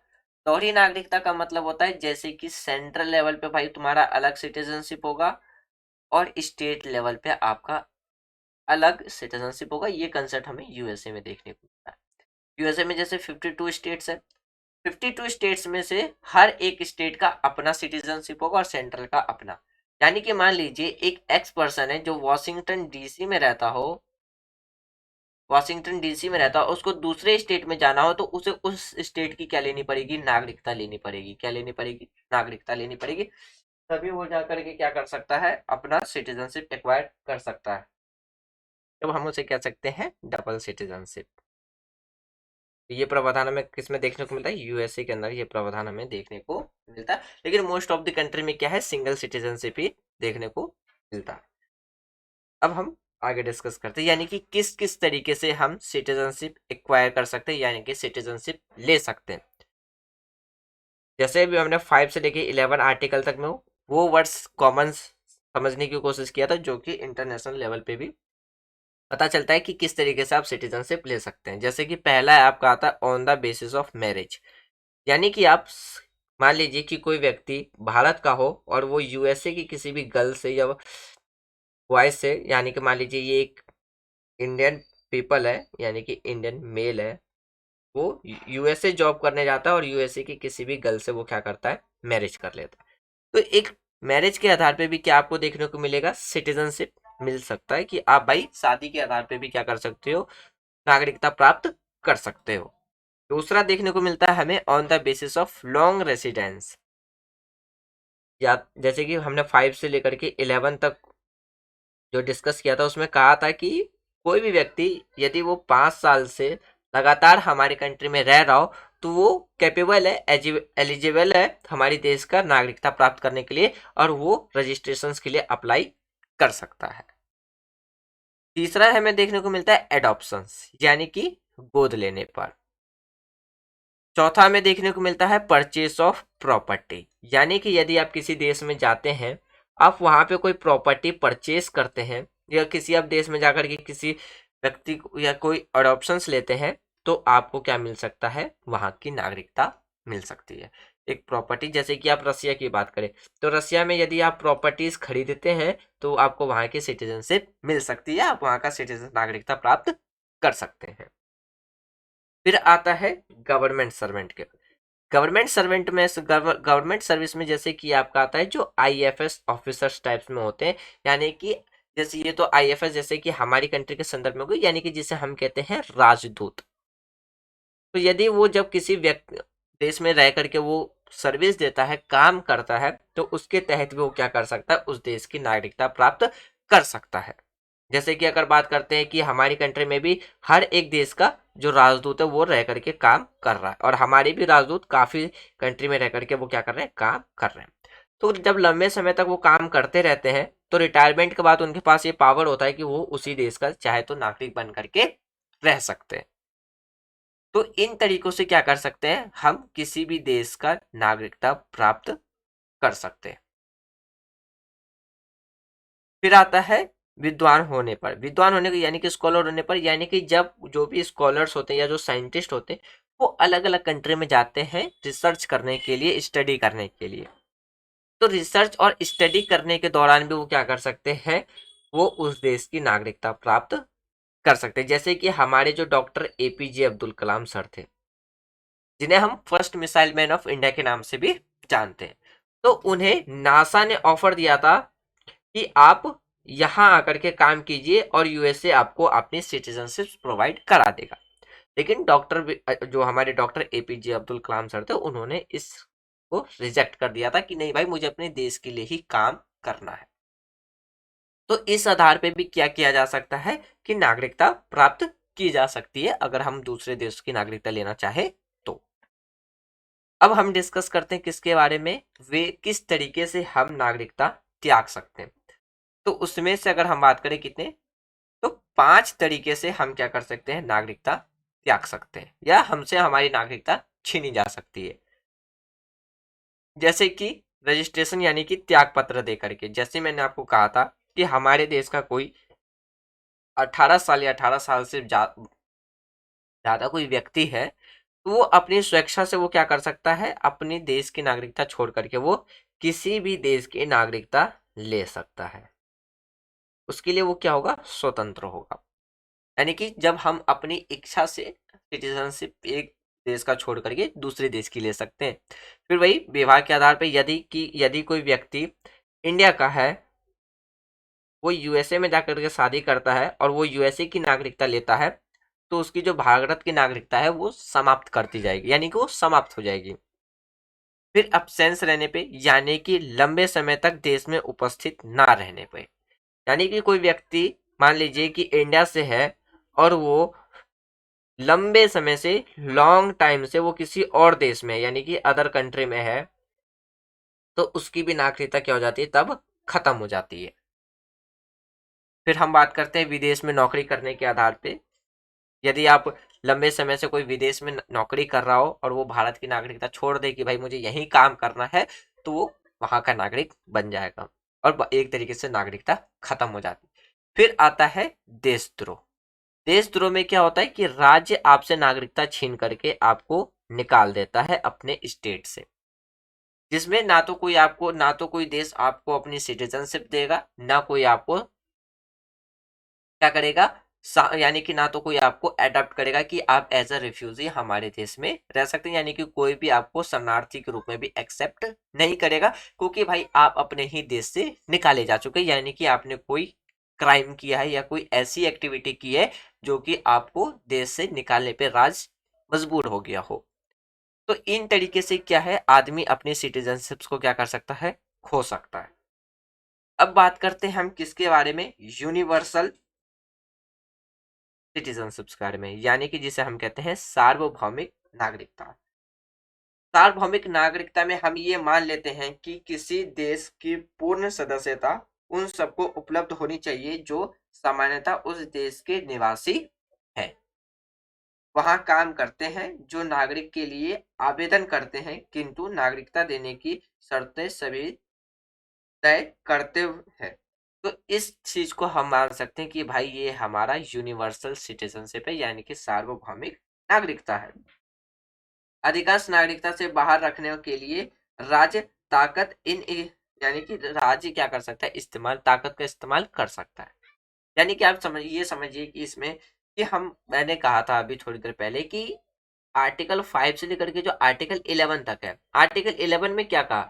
दोहरी नागरिकता का मतलब होता है जैसे कि सेंट्रल लेवल पे भाई तुम्हारा अलग सिटीजनशिप होगा और स्टेट लेवल पे आपका अलग सिटीजनशिप होगा। ये कंसेप्ट हमें यूएसए में देखने को मिलता है। यूएसए में जैसे 52 स्टेट्स है, 52 स्टेट्स में से हर एक स्टेट का अपना सिटीजनशिप होगा और सेंट्रल का अपना। यानी कि मान लीजिए एक एक्स पर्सन है जो वॉशिंगटन डीसी में रहता हो, वॉशिंगटन डीसी में रहता हो, उसको दूसरे स्टेट में जाना हो तो उसे उस स्टेट की क्या लेनी पड़ेगी, नागरिकता लेनी पड़ेगी। क्या लेनी पड़ेगी, नागरिकता लेनी पड़ेगी। तभी वो जाकर के क्या कर सकता है, अपना सिटीजनशिप एक्वायर कर सकता है। जब हम उसे कह सकते हैं डबल सिटीजनशिप। ये प्रावधान हमें किसमें देखने को मिलता है, यूएसए के अंदर ये प्रावधान हमें देखने को मिलता है। लेकिन मोस्ट ऑफ द कंट्री में क्या है, सिंगल सिटीजनशिप ही देखने को मिलता है। अब हम आगे डिस्कस करते हैं, यानी कि किस किस तरीके से हम सिटीजनशिप एक्वायर कर सकते हैं, यानी कि सिटीजनशिप ले सकते हैं। जैसे भी हमने 5 से लेके 11 आर्टिकल तक में वो वर्ड्स कॉमन समझने की कोशिश किया था, जो कि इंटरनेशनल लेवल पे भी पता चलता है कि किस तरीके से आप सिटीजनशिप ले सकते हैं। जैसे कि पहला है आपका आता है on the basis of marriage, यानी कि आप मान लीजिए कि कोई व्यक्ति भारत का हो और वो यूएसए की किसी भी गर्ल से या बॉय से, यानी कि मान लीजिए ये एक इंडियन पीपल है, यानी कि इंडियन मेल है, वो यूएसए जॉब करने जाता है और यूएसए की किसी भी गर्ल से वो क्या करता है, मैरिज कर लेता है। तो एक मैरिज के आधार पे भी क्या आपको देखने को मिलेगा, सिटीजनशिप मिल सकता है कि आप भाई शादी के आधार पे भी क्या कर सकते हो, नागरिकता प्राप्त कर सकते हो। दूसरा देखने को मिलता है हमें on the basis of long residence, या जैसे कि हमने 5 से लेकर के 11 तक जो डिस्कस किया था उसमें कहा था कि कोई भी व्यक्ति यदि वो 5 साल से लगातार हमारी कंट्री में रह रहा हो तो वो कैपेबल है, एलिजिबल है हमारी देश का नागरिकता प्राप्त करने के लिए, और वो रजिस्ट्रेशन के लिए अप्लाई कर सकता है। तीसरा हमें देखने को मिलता है एडॉप्शंस, यानी कि गोद लेने पर। चौथा हमें देखने को मिलता है परचेस ऑफ प्रॉपर्टी, यानी कि यदि आप किसी देश में जाते हैं, आप वहां पे कोई प्रॉपर्टी परचेस करते हैं, या किसी आप देश में जाकर के किसी व्यक्ति या कोई अडॉप्शंस लेते हैं, तो आपको क्या मिल सकता है, वहां की नागरिकता मिल सकती है। एक प्रॉपर्टी, जैसे कि आप रसिया की बात करें तो रसिया में यदि आप प्रॉपर्टीज खरीदते हैं तो आपको वहां की सिटीजनशिप मिल सकती है, आप वहां का सिटीजन नागरिकता प्राप्त कर सकते हैं। फिर आता है गवर्नमेंट सर्वेंट के, गवर्नमेंट सर्विस में जैसे कि आपका आता है जो आईएफएस ऑफिसर्स टाइप्स में होते हैं, यानी कि जैसे ये तो आईएफएस जैसे कि हमारी कंट्री के संदर्भ में होगी, यानी कि जिसे हम कहते हैं राजदूत। तो यदि वो जब किसी व्यक्ति देश में रह करके वो सर्विस देता है, काम करता है, तो उसके तहत भी वो क्या कर सकता है, उस देश की नागरिकता प्राप्त कर सकता है। जैसे कि अगर बात करते हैं कि हमारी कंट्री में भी हर एक देश का जो राजदूत है वो रह करके काम कर रहा है, और हमारे भी राजदूत काफी कंट्री में रह करके वो क्या कर रहे हैं, काम कर रहे हैं। तो जब लंबे समय तक वो काम करते रहते हैं तो रिटायरमेंट के बाद उनके पास ये पावर होता है कि वो उसी देश का चाहे तो नागरिक बन करके रह सकते हैं। तो इन तरीकों से क्या कर सकते हैं, हम किसी भी देश का नागरिकता प्राप्त कर सकते हैं। फिर आता है विद्वान होने पर, विद्वान होने को यानी कि स्कॉलर होने पर, यानी कि जब जो भी स्कॉलर्स होते हैं या जो साइंटिस्ट होते हैं वो अलग अलग कंट्री में जाते हैं रिसर्च करने के लिए, स्टडी करने के लिए। तो रिसर्च और स्टडी करने के दौरान भी वो क्या कर सकते हैं, वो उस देश की नागरिकता प्राप्त कर सकते हैं। जैसे कि हमारे जो doctor APJ Abdul Kalam sir थे, जिन्हें हम first missile man of India के नाम से भी जानते हैं, तो उन्हें नासा ने ऑफर दिया था कि आप यहाँ आकर के काम कीजिए और यूएसए आपको अपनी सिटीजनशिप प्रोवाइड करा देगा। लेकिन जो हमारे doctor APJ Abdul Kalam sir थे, उन्होंने इसको रिजेक्ट कर दिया था कि नहीं भाई, मुझे अपने देश के लिए ही काम करना है। तो इस आधार पे भी क्या किया जा सकता है कि नागरिकता प्राप्त की जा सकती है अगर हम दूसरे देश की नागरिकता लेना चाहे तो। अब हम डिस्कस करते हैं किसके बारे में, वे किस तरीके से हम नागरिकता त्याग सकते हैं। तो उसमें से अगर हम बात करें कितने, तो 5 तरीके से हम क्या कर सकते हैं, नागरिकता त्याग सकते हैं या हमसे हमारी नागरिकता छीनी जा सकती है। जैसे कि रजिस्ट्रेशन यानी कि त्याग पत्र दे करके, जैसे मैंने आपको कहा था कि हमारे देश का कोई 18 साल या 18 साल से ज्यादा कोई व्यक्ति है, तो वो अपनी स्वेच्छा से वो क्या कर सकता है, अपने देश की नागरिकता छोड़ करके वो किसी भी देश की नागरिकता ले सकता है। उसके लिए वो क्या होगा, स्वतंत्र होगा। यानी कि जब हम अपनी इच्छा से सिटीजनशिप एक देश का छोड़ करके दूसरे देश की ले सकते हैं। फिर वही विवाह के आधार पर, यदि कोई व्यक्ति इंडिया का है, वो यूएसए में जाकर के शादी करता है और वो यूएसए की नागरिकता लेता है, तो उसकी जो भारत की नागरिकता है वो समाप्त करती जाएगी, यानी कि वो समाप्त हो जाएगी। फिर अब्सेंस रहने पे, यानी कि लंबे समय तक देश में उपस्थित ना रहने पे, यानी कि कोई व्यक्ति मान लीजिए कि इंडिया से है और वो लंबे समय से, लॉन्ग टाइम से वो किसी और देश में यानी कि अदर कंट्री में है, तो उसकी भी नागरिकता क्या हो जाती है, तब खत्म हो जाती है। फिर हम बात करते हैं विदेश में नौकरी करने के आधार पे। यदि आप लंबे समय से कोई विदेश में नौकरी कर रहा हो और वो भारत की नागरिकता छोड़ दे कि भाई मुझे यही काम करना है, तो वो वहां का नागरिक बन जाएगा और एक तरीके से नागरिकता खत्म हो जाती है। फिर आता है देशद्रोह। देशद्रोह में क्या होता है कि राज्य आपसे नागरिकता छीन करके आपको निकाल देता है अपने स्टेट से, जिसमें ना तो कोई देश आपको अपनी सिटीजनशिप देगा, ना कोई आपको क्या करेगा, यानी कि ना तो कोई आपको अडॉप्ट करेगा कि आप एज अ रिफ्यूजी हमारे देश में रह सकते हैं, यानी कि कोई भी आपको शरणार्थी के रूप में भी एक्सेप्ट नहीं करेगा, क्योंकि भाई आप अपने ही देश से निकाले जा चुके हैं, यानी कि आपने कोई क्राइम किया है या कोई ऐसी एक्टिविटी की है जो कि आपको देश से निकालने पे राज मजबूर हो गया हो। तो इन तरीके से क्या है, आदमी अपनी सिटीजनशिप को क्या कर सकता है, खो सकता है। अब बात करते हैं हम किसके बारे में, यूनिवर्सल सिटीजनशिप के बारे में, यानी कि जिसे हम कहते हैं सार्वभौमिक नागरिकता। सार्वभौमिक नागरिकता में हम ये मान लेते हैं कि किसी देश की पूर्ण सदस्यता उन सबको उपलब्ध होनी चाहिए जो सामान्यतः उस देश के निवासी है, वहां काम करते हैं, जो नागरिक के लिए आवेदन करते हैं, किंतु नागरिकता देने की शर्तें सभी तय करते हैं। तो इस चीज को हम मान सकते हैं कि भाई ये हमारा यूनिवर्सल सिटीजनशिप है, यानी कि सार्वभौमिक नागरिकता है। अधिकांश नागरिकता से बाहर रखने के लिए राज्य ताकत यानी कि राज्य क्या कर सकता है, इस्तेमाल, ताकत का इस्तेमाल कर सकता है। यानी कि आप समझिए कि इसमें कि मैंने कहा था अभी थोड़ी देर पहले कि आर्टिकल 5 से लेकर के जो आर्टिकल 11 तक है, आर्टिकल 11 में क्या कहा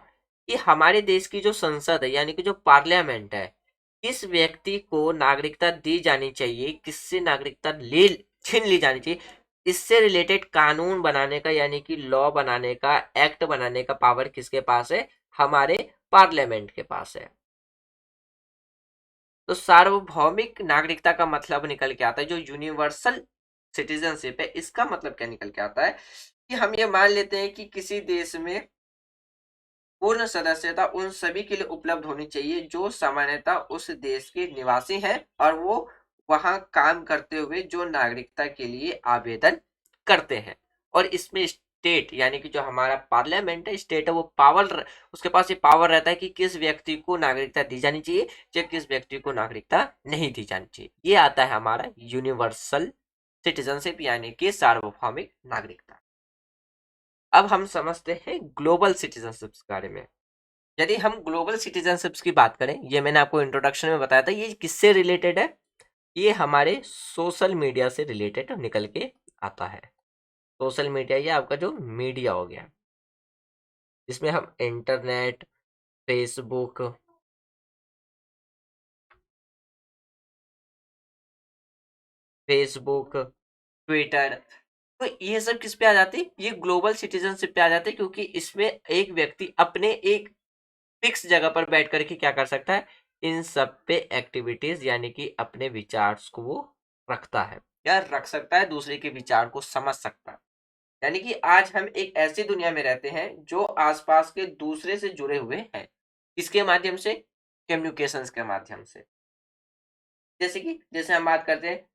कि हमारे देश की जो संसद है यानी कि जो पार्लियामेंट है, किस व्यक्ति को नागरिकता दी जानी चाहिए, किससे नागरिकता ले छीन ली जानी चाहिए, इससे रिलेटेड कानून बनाने का यानी कि लॉ बनाने का, एक्ट बनाने का पावर किसके पास है, हमारे पार्लियामेंट के पास है। तो सार्वभौमिक नागरिकता का मतलब निकल के आता है, जो यूनिवर्सल सिटीजनशिप है, इसका मतलब क्या निकल के आता है कि हम ये मान लेते हैं कि किसी देश में पूर्ण सदस्यता उन सभी के लिए उपलब्ध होनी चाहिए जो सामान्यतः उस देश के निवासी हैं और वो वहां काम करते हुए जो नागरिकता के लिए आवेदन करते हैं। और इसमें स्टेट यानी कि जो हमारा पार्लियामेंट है, स्टेट है, वो पावर, उसके पास ये पावर रहता है कि किस व्यक्ति को नागरिकता दी जानी चाहिए या किस व्यक्ति को नागरिकता नहीं दी जानी चाहिए। ये आता है हमारा यूनिवर्सल सिटीजनशिप यानी कि सार्वभौमिक नागरिकता। अब हम समझते हैं ग्लोबल सिटीजनशिप के बारे में। यदि हम ग्लोबल सिटीजनशिप्स की बात करें, ये मैंने आपको इंट्रोडक्शन में बताया था, ये किससे रिलेटेड है, ये हमारे सोशल मीडिया से रिलेटेड निकल के आता है। सोशल मीडिया ये आपका जो मीडिया हो गया, जिसमें हम इंटरनेट, फेसबुक, ट्विटर, तो ये सब किस पे आ जाती है, ये ग्लोबल सिटीजनशिप पे आ जाते हैं, क्योंकि इसमें एक व्यक्ति अपने एक फिक्स जगह पर बैठ करके क्या कर सकता है, इन सब पे एक्टिविटीज यानी कि अपने विचार को वो रखता है या रख सकता है, दूसरे के विचार को समझ सकता है। यानी कि आज हम एक ऐसी दुनिया में रहते हैं जो आसपास के दूसरे से जुड़े हुए हैं। किसके माध्यम से? कम्युनिकेशंस के माध्यम से। जैसे हम बात करते हैं,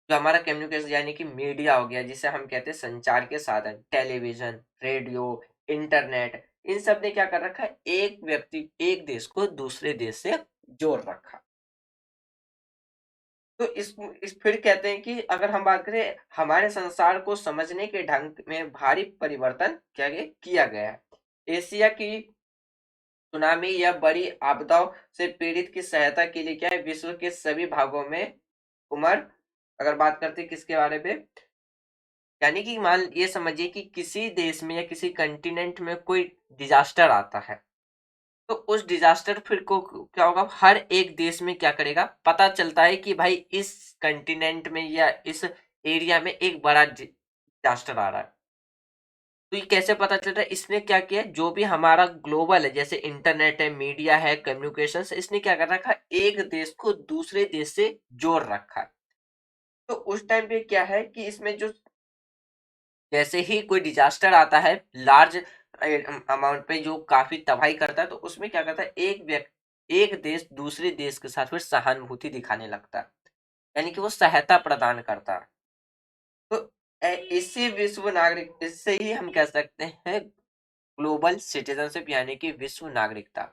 जो हमारा कम्युनिकेशन यानी कि मीडिया हो गया, जिसे हम कहते हैं संचार के साधन, टेलीविजन, रेडियो, इंटरनेट, इन सब ने क्या कर रखा है? एक व्यक्ति, एक देश को दूसरे देश से जोड़ रखा। तो इस फिर कहते हैं कि अगर हम बात करें, हमारे संसार को समझने के ढंग में भारी परिवर्तन किया गया है। एशिया की सुनामी या बड़ी आपदाओं से पीड़ित की सहायता के लिए विश्व के सभी भागों में उमड़। अगर बात करते हैं किसके बारे में, यानी कि मान ये समझिए कि किसी देश में या किसी कंटिनेंट में कोई डिजास्टर आता है, तो उस डिजास्टर फिर को क्या होगा, हर एक देश में क्या करेगा, पता चलता है कि भाई इस कंटिनेंट में या इस एरिया में एक बड़ा डिजास्टर आ रहा है। तो ये कैसे पता चल रहा है? इसने क्या किया, जो भी हमारा ग्लोबल है, जैसे इंटरनेट है, मीडिया है, कम्युनिकेशन, इसने क्या कर रखा है, एक देश को दूसरे देश से जोड़ रखा है। तो उस टाइम पे क्या है कि इसमें जो जैसे ही कोई डिजास्टर आता है लार्ज अमाउंट पे, जो काफी तबाही करता है, तो उसमें क्या करता है, एक देश दूसरे देश के साथ फिर सहानुभूति दिखाने लगता है, यानी कि वो सहायता प्रदान करता है। तो इसी विश्व नागरिक, इससे ही हम कह सकते हैं ग्लोबल सिटीजनशिप, यानी कि विश्व नागरिकता।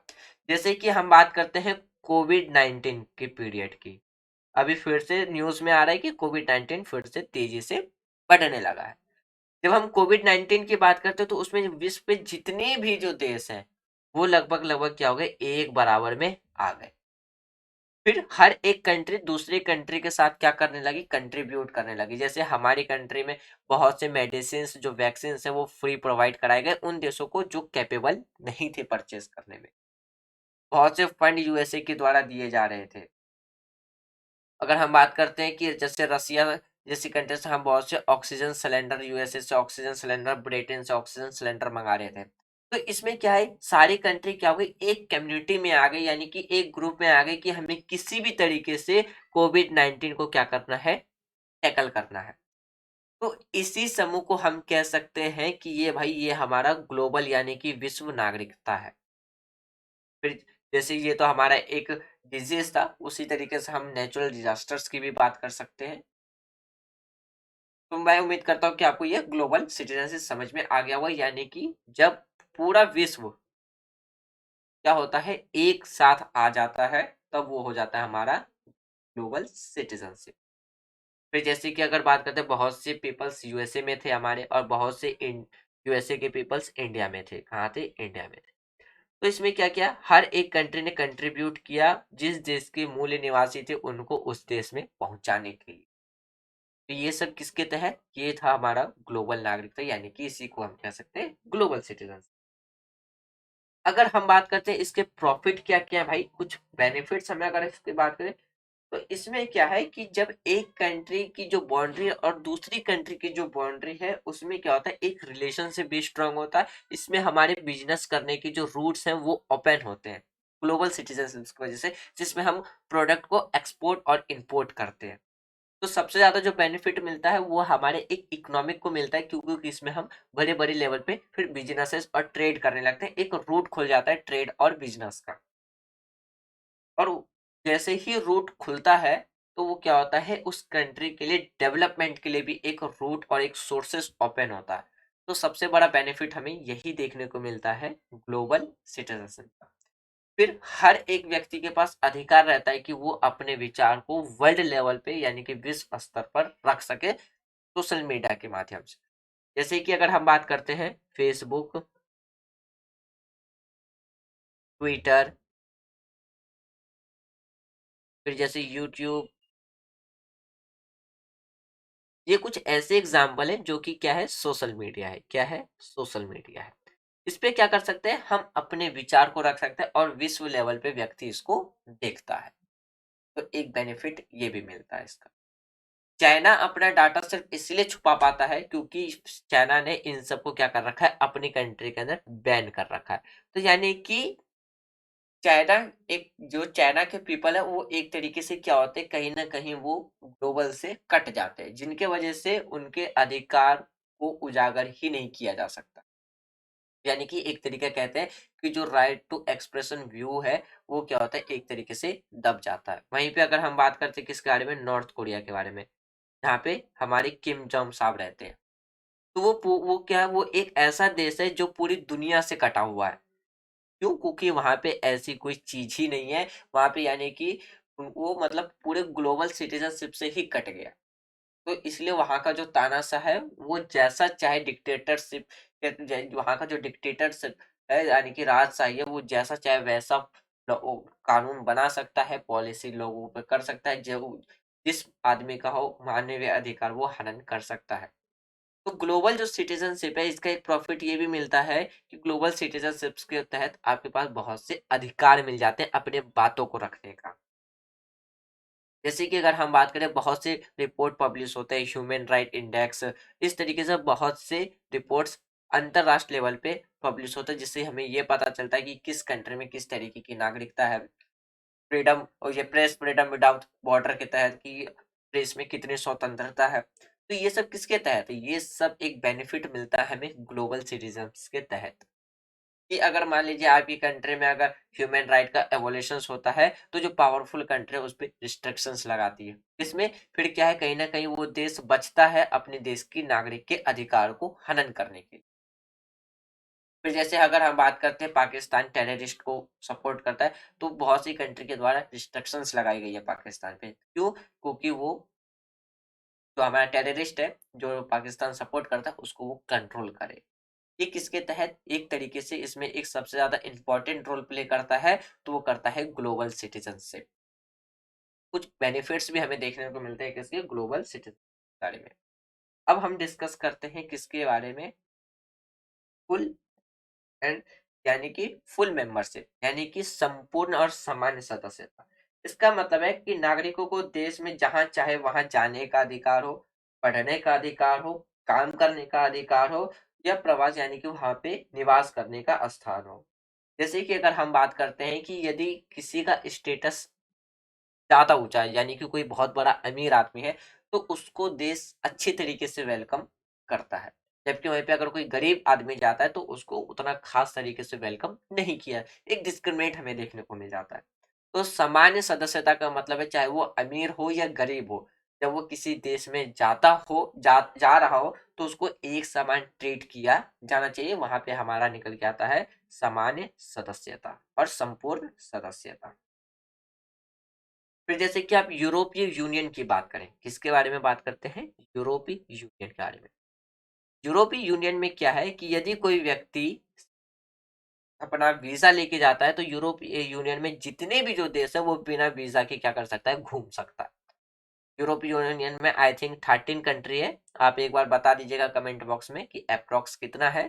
जैसे कि हम बात करते हैं कोविड-19 के पीरियड की, अभी फिर से न्यूज में आ रहा है कि कोविड-19 फिर से तेजी से बढ़ने लगा है। जब हम कोविड-19 की बात करते हैं, तो उसमें विश्व पे जितने भी जो देश हैं, वो लगभग लगभग क्या हो गए, एक बराबर में आ गए। फिर हर एक कंट्री दूसरे कंट्री के साथ क्या करने लगी, कंट्रीब्यूट करने लगी। जैसे हमारी कंट्री में बहुत से मेडिसिन, जो वैक्सीन है, वो फ्री प्रोवाइड कराए गए उन देशों को जो कैपेबल नहीं थे परचेज करने में। बहुत से फंड यूएसए के द्वारा दिए जा रहे थे। अगर हम बात करते हैं कि जैसे रसिया जैसी कंट्री से हम बहुत से ऑक्सीजन सिलेंडर, यूएसए से ऑक्सीजन सिलेंडर, ब्रिटेन से ऑक्सीजन सिलेंडर मंगा रहे थे। तो इसमें क्या है, सारी कंट्री क्या हो गई, एक कम्युनिटी में आ गई, यानी कि एक ग्रुप में आ गई कि हमें किसी भी तरीके से कोविड-19 को क्या करना है, टैकल करना है। तो इसी समूह को हम कह सकते हैं कि ये भाई, ये हमारा ग्लोबल यानी कि विश्व नागरिकता है। फिर जैसे ये तो हमारा एक डिजीज था, उसी तरीके से हम नेचुरल डिजास्टर्स की भी बात कर सकते हैं। तो मैं उम्मीद करता हूँ कि आपको ये ग्लोबल सिटीजनशिप समझ में आ गया होगा, यानी कि जब पूरा विश्व क्या होता है, एक साथ आ जाता है, तब वो हो जाता है हमारा ग्लोबल सिटीजनशिप। फिर जैसे कि अगर बात करते हैं, बहुत से पीपल्स यूएसए में थे हमारे, और बहुत से यूएसए के पीपल्स इंडिया में थे। कहाँ थे? इंडिया में थे। तो इसमें क्या किया, हर एक कंट्री ने कंट्रीब्यूट किया जिस देश के मूल निवासी थे उनको उस देश में पहुंचाने के लिए। तो ये सब किसके तहत? ये था हमारा ग्लोबल नागरिकता, यानी कि इसी को हम कह सकते हैं ग्लोबल सिटीजन। अगर हम बात करते हैं इसके प्रॉफिट क्या क्या है भाई, कुछ बेनिफिट्स हमें अगर इसकी बात करें, तो इसमें क्या है कि जब एक कंट्री की जो बाउंड्री और दूसरी कंट्री की जो बाउंड्री है, उसमें क्या होता है, एक रिलेशनशिप भी स्ट्रांग होता है। इसमें हमारे बिजनेस करने की जो रूट्स हैं वो ओपन होते हैं ग्लोबल सिटीजनशिप की वजह से, जिसमें हम प्रोडक्ट को एक्सपोर्ट और इंपोर्ट करते हैं। तो सबसे ज्यादा जो बेनिफिट मिलता है वो हमारे एक इकोनॉमिक को मिलता है, क्योंकि इसमें हम बड़े बड़े लेवल पे फिर बिजनेसेस और ट्रेड करने लगते हैं। एक रूट खुल जाता है ट्रेड और बिजनेस का। और जैसे ही रूट खुलता है, तो वो क्या होता है, उस कंट्री के लिए डेवलपमेंट के लिए भी एक रूट और एक सोर्सेस ओपन होता है। तो सबसे बड़ा बेनिफिट हमें यही देखने को मिलता है ग्लोबल सिटीजनशिप का। फिर हर एक व्यक्ति के पास अधिकार रहता है कि वो अपने विचार को वर्ल्ड लेवल पे, यानी कि विश्व स्तर पर रख सके, सोशल मीडिया के माध्यम से। जैसे कि अगर हम बात करते हैं फेसबुक, ट्विटर, फिर जैसे यूट्यूब, ये कुछ ऐसे एग्जाम्पल हैं जो कि क्या है, सोशल मीडिया है। क्या है? सोशल मीडिया है। इस पे क्या कर सकते हैं, हम अपने विचार को रख सकते हैं और विश्व लेवल पे व्यक्ति इसको देखता है। तो एक बेनिफिट ये भी मिलता है इसका। चाइना अपना डाटा सिर्फ इसलिए छुपा पाता है क्योंकि चाइना ने इन सबको क्या कर रखा है, अपनी कंट्री के अंदर बैन कर रखा है। तो यानी कि चाइना, एक जो चाइना के पीपल है, वो एक तरीके से क्या होते हैं, कहीं ना कहीं वो ग्लोबल से कट जाते हैं, जिनके वजह से उनके अधिकार को उजागर ही नहीं किया जा सकता। यानी कि एक तरीका कहते हैं कि जो राइट टू एक्सप्रेशन व्यू है वो क्या होता है, एक तरीके से दब जाता है। वहीं पे अगर हम बात करते हैं किसके बारे में, नॉर्थ कोरिया के बारे में, जहाँ पे हमारे किम जोंग साहब रहते हैं। तो वो क्या है, वो एक ऐसा देश है जो पूरी दुनिया से कटा हुआ है। क्यों? क्योंकि वहां पे ऐसी कोई चीज ही नहीं है वहां पे, यानी कि वो मतलब पूरे ग्लोबल सिटीजनशिप से ही कट गया। तो इसलिए वहां का जो तानाशाह है वो जैसा चाहे डिक्टेटरशिप, वहां का जो डिक्टेटरशिप है यानी कि राजशाही है, वो जैसा चाहे वैसा कानून बना सकता है, पॉलिसी लोगों पे कर सकता है, जो जिस आदमी का हो मानवीय अधिकार वो हनन कर सकता है। तो ग्लोबल जो सिटीजनशिप है इसका एक प्रॉफिट ये भी मिलता है कि ग्लोबल सिटीजनशिप के तहत आपके पास बहुत से अधिकार मिल जाते हैं अपने बातों को रखने का। जैसे कि अगर हम बात करें, बहुत से रिपोर्ट पब्लिश होते हैं, ह्यूमन राइट इंडेक्स, इस तरीके से बहुत से रिपोर्ट्स अंतरराष्ट्रीय लेवल पे पब्लिश होते हैं, जिससे हमें ये पता चलता है कि किस कंट्री में किस तरीके की नागरिकता है। फ्रीडम, और ये प्रेस फ्रीडम विदाउट बॉर्डर के तहत कि प्रेस में कितनी स्वतंत्रता है। तो ये सब किसके तहत है, ये सब एक बेनिफिट मिलता है हमें ग्लोबल सिटीजन्स के तहत। कि अगर मान लीजिए आपकी कंट्री में अगर ह्यूमन राइट का एवोल्यूशन होता है तो जो पावरफुल कंट्री है उस पर रिस्ट्रिक्शंस लगाती है। इसमें फिर क्या है, कहीं ना कहीं वो देश बचता है अपने देश की नागरिक के अधिकार को हनन करने के लिए। फिर जैसे अगर हम बात करते हैं पाकिस्तान टेररिस्ट को सपोर्ट करता है, तो बहुत सी कंट्री के द्वारा रिस्ट्रिक्शंस लगाई गई है पाकिस्तान पे। क्यों? क्योंकि वो जो हमारा टेररिस्ट है जो पाकिस्तान सपोर्ट करता है उसको वो कंट्रोल करे। ये किसके तहत, एक तरीके से इसमें एक सबसे ज्यादा इंपॉर्टेंट रोल प्ले करता है, तो वो करता है ग्लोबल सिटीजनशिप। कुछ बेनिफिट्स भी हमें देखने को मिलते हैं किसके, ग्लोबल सिटीजन के बारे में। अब हम डिस्कस करते हैं किसके बारे में, फुल एंड यानी कि फुल मेंबरशिप, यानी कि संपूर्ण और सामान्य सदस्यता। इसका मतलब है कि नागरिकों को देश में जहां चाहे वहां जाने का अधिकार हो, पढ़ने का अधिकार हो, काम करने का अधिकार हो, या प्रवास यानी कि वहां पे निवास करने का स्थान हो। जैसे कि अगर हम बात करते हैं कि यदि किसी का स्टेटस ज्यादा ऊंचा है, यानी कि कोई बहुत बड़ा अमीर आदमी है, तो उसको देश अच्छी तरीके से वेलकम करता है। जबकि वहीं पे अगर कोई गरीब आदमी जाता है तो उसको उतना खास तरीके से वेलकम नहीं किया। एक डिस्क्रिमिनेट हमें देखने को मिल जाता है। तो सामान्य सदस्यता का मतलब है चाहे वो अमीर हो या गरीब हो, जब वो किसी देश में जाता हो जा रहा हो तो उसको एक समान ट्रीट किया जाना चाहिए। वहां पे हमारा निकल के आता है सामान्य सदस्यता और संपूर्ण सदस्यता। फिर जैसे कि आप यूरोपीय यूनियन की बात करें, किसके बारे में बात करते हैं, यूरोपीय यूनियन के बारे में। यूरोपीय यूनियन में क्या है कि यदि कोई व्यक्ति अपना वीजा लेके जाता है तो यूरोपीय यूनियन में जितने भी जो देश है वो बिना वीजा के क्या कर सकता है, घूम सकता है। यूरोपीय यूनियन में आई थिंक 13 कंट्री है। आप एक बार बता दीजिएगा कमेंट बॉक्स में कि अप्रोक्स कितना है,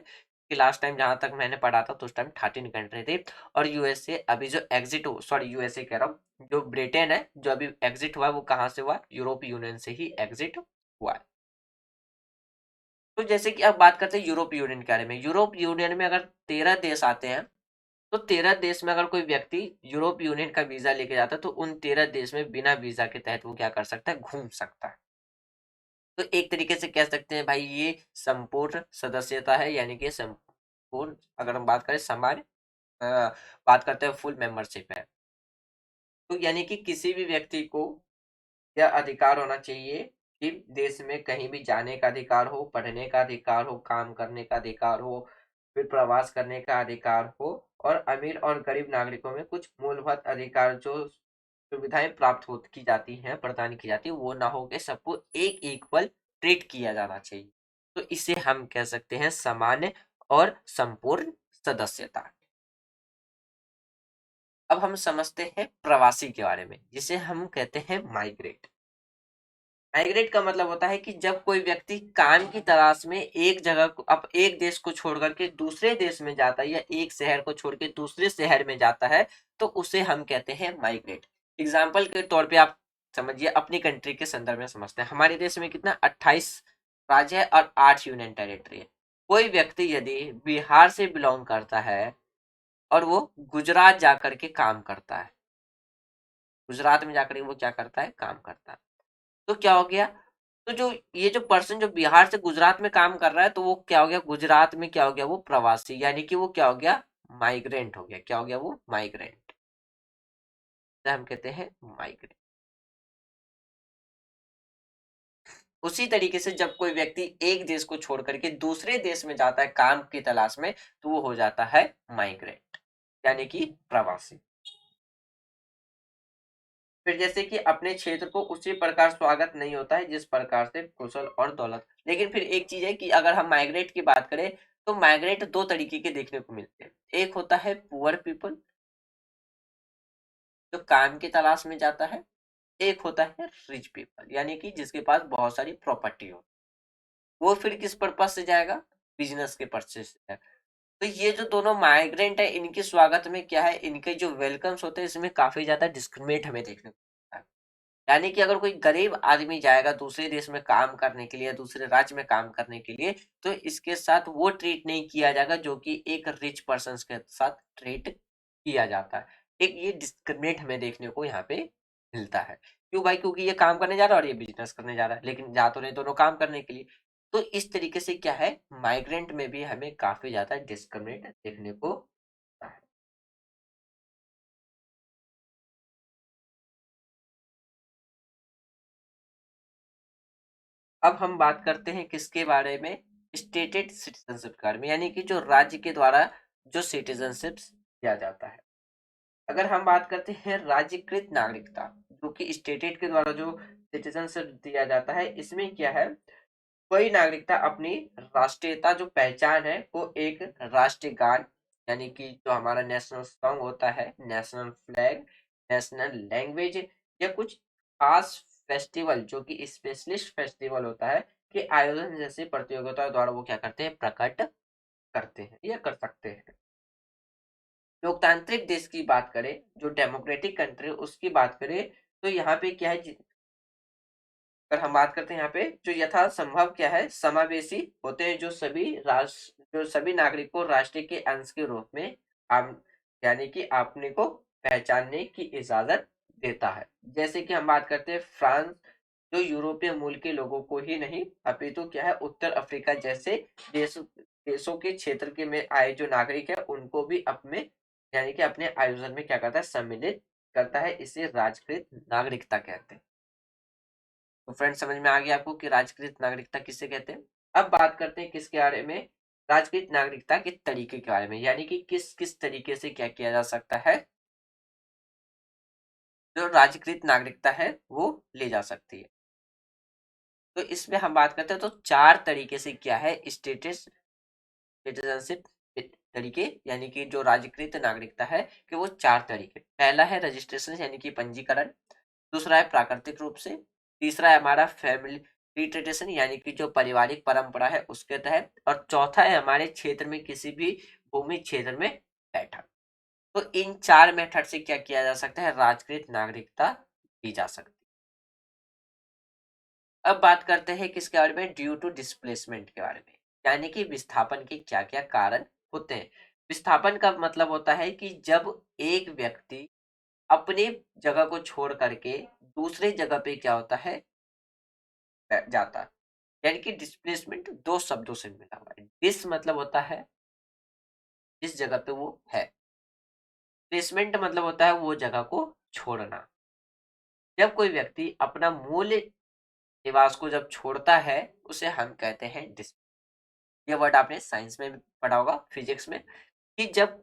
कि लास्ट टाइम जहां तक मैंने पढ़ा था तो उस टाइम 13 कंट्री थी। और यूएसए अभी जो एग्जिट हो, सॉरी यूएसए कह रहा हूँ, जो ब्रिटेन है जो अभी एग्जिट हुआ है वो कहाँ से हुआ, यूरोपीय यूनियन से ही एग्जिट हुआ है। तो जैसे कि अब बात करते हैं यूरोपीय यूनियन के बारे में। यूरोप यूनियन में अगर 13 देश आते हैं, तो 13 देश में अगर कोई व्यक्ति यूरोप यूनियन का वीजा लेके जाता है तो उन 13 देश में बिना वीजा के तहत वो क्या कर सकता है, घूम सकता है। तो एक तरीके से कह सकते हैं भाई ये संपूर्ण सदस्यता है, यानी कि संपूर्ण, अगर हम बात करें सामान्य बात करते हैं फुल मेंबरशिप है। तो यानी कि किसी भी व्यक्ति को यह अधिकार होना चाहिए कि देश में कहीं भी जाने का अधिकार हो, पढ़ने का अधिकार हो, काम करने का अधिकार हो, फिर प्रवास करने का अधिकार हो, और अमीर और गरीब नागरिकों में कुछ मूलभूत अधिकार जो सुविधाएं प्राप्त हो की जाती हैं, प्रदान की जाती है, वो ना हो के सबको एक इक्वल ट्रीट किया जाना चाहिए। तो इसे हम कह सकते हैं सामान्य और संपूर्ण सदस्यता। अब हम समझते हैं प्रवासी के बारे में, जिसे हम कहते हैं माइग्रेट। माइग्रेट का मतलब होता है कि जब कोई व्यक्ति काम की तलाश में एक जगह को, अब एक देश को छोड़ करके दूसरे देश में जाता है, या एक शहर को छोड़ के दूसरे शहर में जाता है, तो उसे हम कहते हैं माइग्रेट। एग्जाम्पल के तौर पे आप समझिए, अपनी कंट्री के संदर्भ में समझते हैं। हमारे देश में कितना 28 राज्य है और 8 यूनियन टेरिटरी है। कोई व्यक्ति यदि बिहार से बिलोंग करता है और वो गुजरात जाकर के काम करता है, गुजरात में जाकर के वो क्या करता है, काम करता है, तो क्या हो गया, तो जो ये जो पर्सन जो बिहार से गुजरात में काम कर रहा है, तो वो क्या हो गया, गुजरात में क्या हो गया, वो प्रवासी, यानी कि वो क्या हो गया, माइग्रेंट हो गया। क्या हो गया, वो माइग्रेंट, हम कहते हैं माइग्रेंट। उसी तरीके से जब कोई व्यक्ति एक देश को छोड़ करके दूसरे देश में जाता है काम की तलाश में, तो वो हो जाता है माइग्रेंट, यानी कि प्रवासी। फिर जैसे कि अपने क्षेत्र को उसी प्रकार स्वागत नहीं होता है जिस प्रकार से कुशल और दौलत। लेकिन फिर एक चीज है कि अगर हम माइग्रेट की बात करें, तो माइग्रेट दो तरीके के देखने को मिलते हैं। एक होता है पुअर पीपल, जो काम की तलाश में जाता है। एक होता है रिच पीपल, यानी कि जिसके पास बहुत सारी प्रॉपर्टी हो। वो फिर किस पर्पज से जाएगा, बिजनेस के पर्पज से जाएगा। तो ये जो दोनों माइग्रेंट है, इनके स्वागत में क्या है, इनके जो वेलकम्स होते हैं इसमें काफी ज्यादा डिस्क्रिमिनेट हमें देखने को मिलता है। यानी कि अगर कोई गरीब आदमी जाएगा दूसरे देश में काम करने के लिए, दूसरे राज्य में काम करने के लिए, तो इसके साथ वो ट्रीट नहीं किया जाएगा जो कि एक रिच पर्सन के साथ ट्रीट किया जाता है। एक ये डिस्क्रिमिनेट हमें देखने को यहाँ पे मिलता है। क्यों भाई, क्योंकि ये काम करने जा रहा है और ये बिजनेस करने जा रहा है, लेकिन जा तो नहीं दोनों काम करने के लिए। तो इस तरीके से क्या है, माइग्रेंट में भी हमें काफी ज्यादा डिस्क्रिमिनेट देखने को मिलता है। अब हम बात करते हैं किसके बारे में, स्टेटेड सिटीजनशिप के बारे में, यानी कि जो राज्य के द्वारा जो सिटीजनशिप दिया जाता है। अगर हम बात करते हैं राज्यकृत नागरिकता, जो कि स्टेटेड के द्वारा जो सिटीजनशिप दिया जाता है, इसमें क्या है, कोई नागरिकता अपनी राष्ट्रीयता जो पहचान है वो एक राष्ट्रीय गान, यानी कि जो हमारा नेशनल सॉन्ग होता है, नेशनल फ्लैग, नेशनल लैंग्वेज, या कुछ खास फेस्टिवल जो कि स्पेशलिस्ट फेस्टिवल होता है कि आयोजन जैसे प्रतियोगिता द्वारा वो क्या करते हैं, प्रकट करते हैं या कर सकते हैं। लोकतांत्रिक देश की बात करें, जो डेमोक्रेटिक कंट्री उसकी बात करें, तो यहाँ पे क्या है, अगर हम बात करते हैं यहाँ पे, जो यथासंभव क्या है, समावेशी होते हैं, जो सभी राष्ट्र, जो सभी नागरिक को राष्ट्र के अंश के रूप में आम, यानी कि अपने को पहचानने की इजाजत देता है। जैसे कि हम बात करते हैं फ्रांस, जो यूरोपीय मूल के लोगों को ही नहीं अपितु क्या है, उत्तर अफ्रीका जैसे देशों के क्षेत्र के में आए जो नागरिक है उनको भी अपने, यानी कि अपने आयोजन में क्या करता है, सम्मिलित करता है। इसे राजकृत नागरिकता कहते हैं। तो फ्रेंड समझ में आ गया आपको कि राजकृत नागरिकता किसे कहते हैं। अब बात करते हैं किसके बारे में, राजकृत नागरिकता के तरीके के बारे में, यानी कि किस किस तरीके से क्या किया जा सकता है, जो राजकृत नागरिकता है वो ले जा सकती है। तो इसमें हम बात करते हैं तो चार तरीके से क्या है, स्टेटस सिटीजनशिप तरीके, यानी कि जो राजकृत नागरिकता है कि वो चार तरीके। पहला है रजिस्ट्रेशन, यानी कि पंजीकरण। दूसरा है प्राकृतिक रूप से। तीसरा है हमारा फैमिली ट्रेडिशन, यानी कि जो पारिवारिक परंपरा है उसके तहत। और चौथा है हमारे क्षेत्र में किसी भी भूमि क्षेत्र में बैठा। तो इन चार मेथड से क्या किया जा सकता है, राजकृत नागरिकता दी जा सकती है। अब बात करते हैं किसके बारे में, ड्यू टू डिस्प्लेसमेंट के बारे में, यानी कि विस्थापन के क्या क्या कारण होते हैं। विस्थापन का मतलब होता है कि जब एक व्यक्ति अपने जगह को छोड़ करके दूसरे जगह पे क्या होता है, जाता है। यानी कि डिस्प्लेसमेंट दो शब्दों से मिला हुआ है। डिस मतलब होता है जिस जगह पे वो है, प्लेसमेंट मतलब होता है वो जगह को छोड़ना। जब कोई व्यक्ति अपना मूल निवास को जब छोड़ता है, उसे हम कहते हैं डिस। ये वर्ड आपने साइंस में भी पढ़ा होगा, फिजिक्स में, कि जब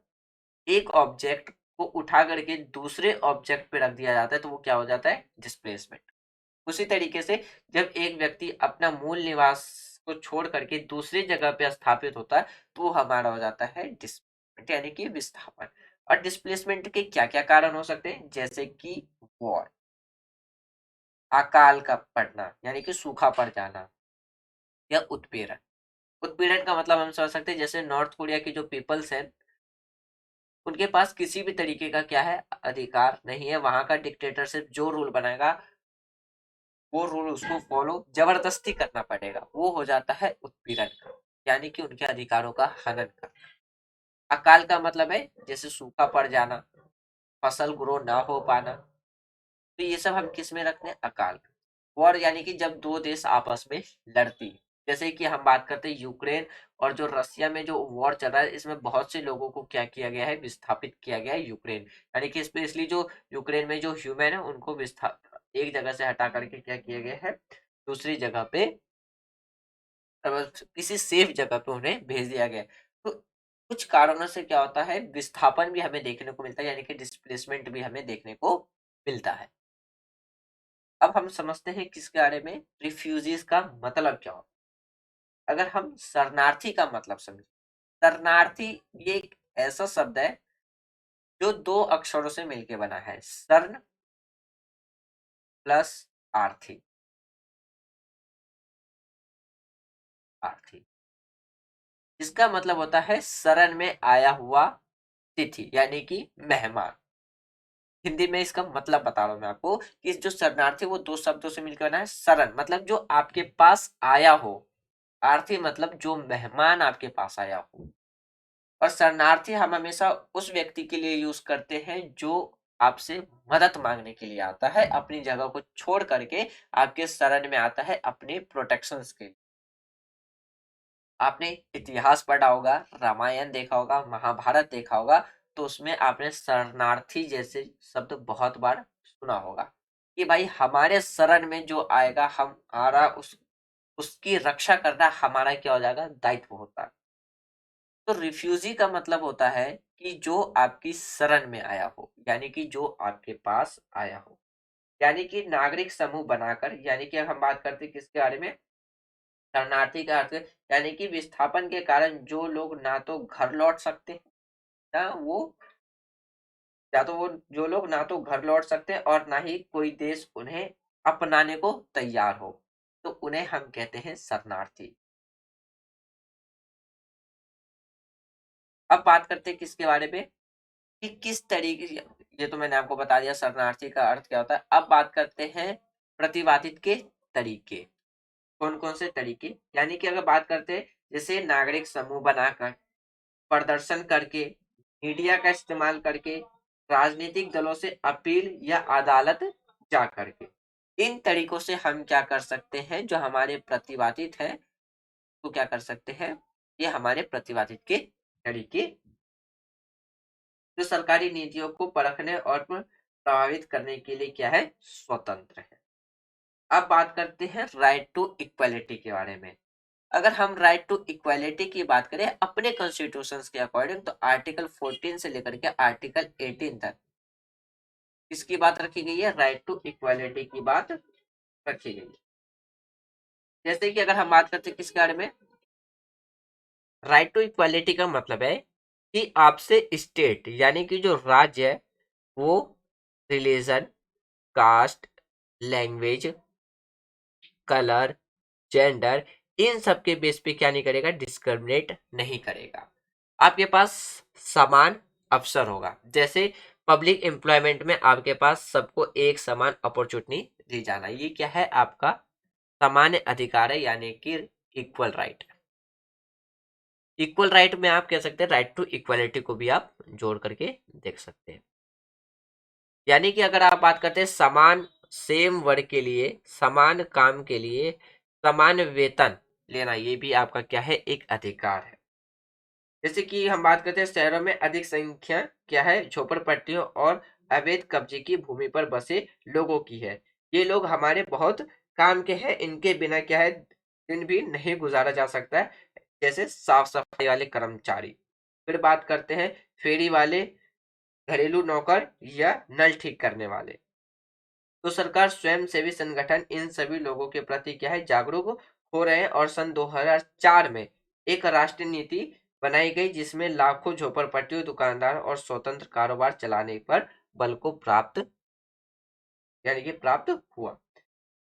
एक ऑब्जेक्ट को उठा करके दूसरे ऑब्जेक्ट पे रख दिया जाता है तो वो क्या हो जाता है, डिस्प्लेसमेंट। उसी तरीके से जब एक व्यक्ति अपना मूल निवास को छोड़ करके दूसरी जगह पे स्थापित होता है, तो वो हमारा हो जाता है डिस्प्लेसमेंट, यानी कि विस्थापन। और डिस्प्लेसमेंट के क्या क्या कारण हो सकते हैं, जैसे कि वॉर, अकाल का पड़ना, यानी कि सूखा पड़ जाना, या उत्पीड़न। उत्पीड़न का मतलब हम समझ सकते हैं, जैसे नॉर्थ कोरिया की जो पीपल्स हैं, उनके पास किसी भी तरीके का क्या है, अधिकार नहीं है। वहां का डिक्टेटरशिप जो रूल बनाएगा, वो रूल उसको फॉलो जबरदस्ती करना पड़ेगा, वो हो जाता है उत्पीड़न, यानी कि उनके अधिकारों का हनन करना। अकाल का मतलब है जैसे सूखा पड़ जाना, फसल ग्रो ना हो पाना। तो ये सब हम किस में रखते हैं, अकाल। वॉर यानी कि जब दो देश आपस में लड़ती है। जैसे कि हम बात करते हैं यूक्रेन और जो रसिया में जो वॉर चल रहा है, इसमें बहुत से लोगों को क्या किया गया है, विस्थापित किया गया है यूक्रेन, यानी कि स्पेशली जो यूक्रेन में जो ह्यूमन है उनको एक जगह से हटा करके क्या किया गया है, दूसरी जगह पे किसी सेफ जगह पे उन्हें भेज दिया गया है। तो कुछ कारणों से क्या होता है, विस्थापन भी हमें देखने को मिलता है, यानी कि डिस्प्लेसमेंट भी हमें देखने को मिलता है। अब हम समझते हैं किसके बारे में, रिफ्यूजीज का मतलब क्या होता है। अगर हम शरणार्थी का मतलब समझे, शरणार्थी ये एक ऐसा शब्द है जो दो अक्षरों से मिलकर बना है, शरण प्लस आर्थी, आर्थी। इसका मतलब होता है शरण में आया हुआ तिथि, यानी कि मेहमान। हिंदी में इसका मतलब बता रहा हूं मैं आपको कि जो शरणार्थी वो दो शब्दों से मिलकर बना है। शरण मतलब जो आपके पास आया हो, आर्थी मतलब जो मेहमान आपके पास आया हो। और शरणार्थी हम हमेशा उस व्यक्ति के लिए यूज करते हैं जो आपसे मदद मांगने के लिए आता है, अपनी जगह को छोड़ करके आपके शरण में आता है अपने प्रोटेक्शन के लिए। आपने इतिहास पढ़ा होगा, रामायण देखा होगा, महाभारत देखा होगा, तो उसमें आपने शरणार्थी जैसे शब्द बहुत बार सुना होगा कि भाई हमारे शरण में जो आएगा, हमारा उसकी रक्षा करना हमारा क्या हो जाएगा, दायित्व होता है। तो रिफ्यूजी का मतलब होता है कि जो आपकी शरण में आया हो, यानी कि जो आपके पास आया हो, यानी कि नागरिक समूह बनाकर, यानी कि अब हम बात करते हैं किसके बारे में, शरणार्थी का अर्थ यानी कि विस्थापन के कारण जो लोग ना तो घर लौट सकते हैं, ना वो या तो वो जो लोग ना तो घर लौट सकते हैं और ना ही कोई देश उन्हें अपनाने को तैयार हो, तो उन्हें हम कहते हैं शरणार्थी। अब बात करते हैं किसके बारे में, कि किस तरीके, ये तो मैंने आपको बता दिया शरणार्थी का अर्थ क्या होता है। अब बात करते हैं प्रतिवादित के तरीके, कौन कौन से तरीके, यानी कि अगर बात करते हैं जैसे नागरिक समूह बनाकर, प्रदर्शन करके, मीडिया का इस्तेमाल करके, राजनीतिक दलों से अपील या अदालत जा करके, इन तरीकों से हम क्या कर सकते हैं, जो हमारे प्रतिवादित है तो क्या कर सकते हैं, ये हमारे प्रतिवादित के तरीके जो सरकारी नीतियों को परखने और प्रभावित करने के लिए क्या है, स्वतंत्र है। अब बात करते हैं राइट टू इक्वालिटी के बारे में। अगर हम राइट टू इक्वालिटी की बात करें अपने कॉन्स्टिट्यूशन के अकॉर्डिंग, तो आर्टिकल 14 से लेकर के आर्टिकल 18 तक किसकी बात रखी गई है, राइट टू इक्वालिटी की बात रखी गई है। जैसे कि अगर हम बात करते हैं किसके बारे में, राइट टू इक्वालिटी का मतलब है कि आपसे स्टेट यानी कि जो राज्य है वो religion, caste, language, colour, gender, इन सब के बेस पे क्या नहीं करेगा, डिस्क्रिमिनेट नहीं करेगा। आपके पास समान अवसर होगा, जैसे पब्लिक एम्प्लॉयमेंट में आपके पास सबको एक समान अपॉर्चुनिटी दी जाना, ये क्या है, आपका सामान्य अधिकार है, यानी कि इक्वल राइट। इक्वल राइट में आप कह सकते हैं राइट टू इक्वलिटी को भी आप जोड़ करके देख सकते हैं। यानी कि अगर आप बात करते हैं समान, सेम वर्क के लिए, समान काम के लिए समान वेतन लेना, ये भी आपका क्या है, एक अधिकार है। जैसे कि हम बात करते हैं शहरों में अधिक संख्या क्या है, झोपड़पट्टियों और अवैध कब्जे की भूमि पर बसे लोगों की है। ये लोग हमारे बहुत काम के हैं, इनके बिना क्या है, दिन भी नहीं गुजारा जा सकता है। जैसे साफ सफाई वाले कर्मचारी। फिर बात करते हैं फेरी वाले, घरेलू नौकर या नल ठीक करने वाले। तो सरकार, स्वयं सेवी संगठन इन सभी लोगों के प्रति क्या है, जागरूक हो रहे हैं। और सन 2004 में एक राष्ट्रीय नीति बनाई गई जिसमें लाखों झोपड़पट्टियों, दुकानदार और स्वतंत्र कारोबार चलाने पर बल को प्राप्त, यानी कि प्राप्त हुआ।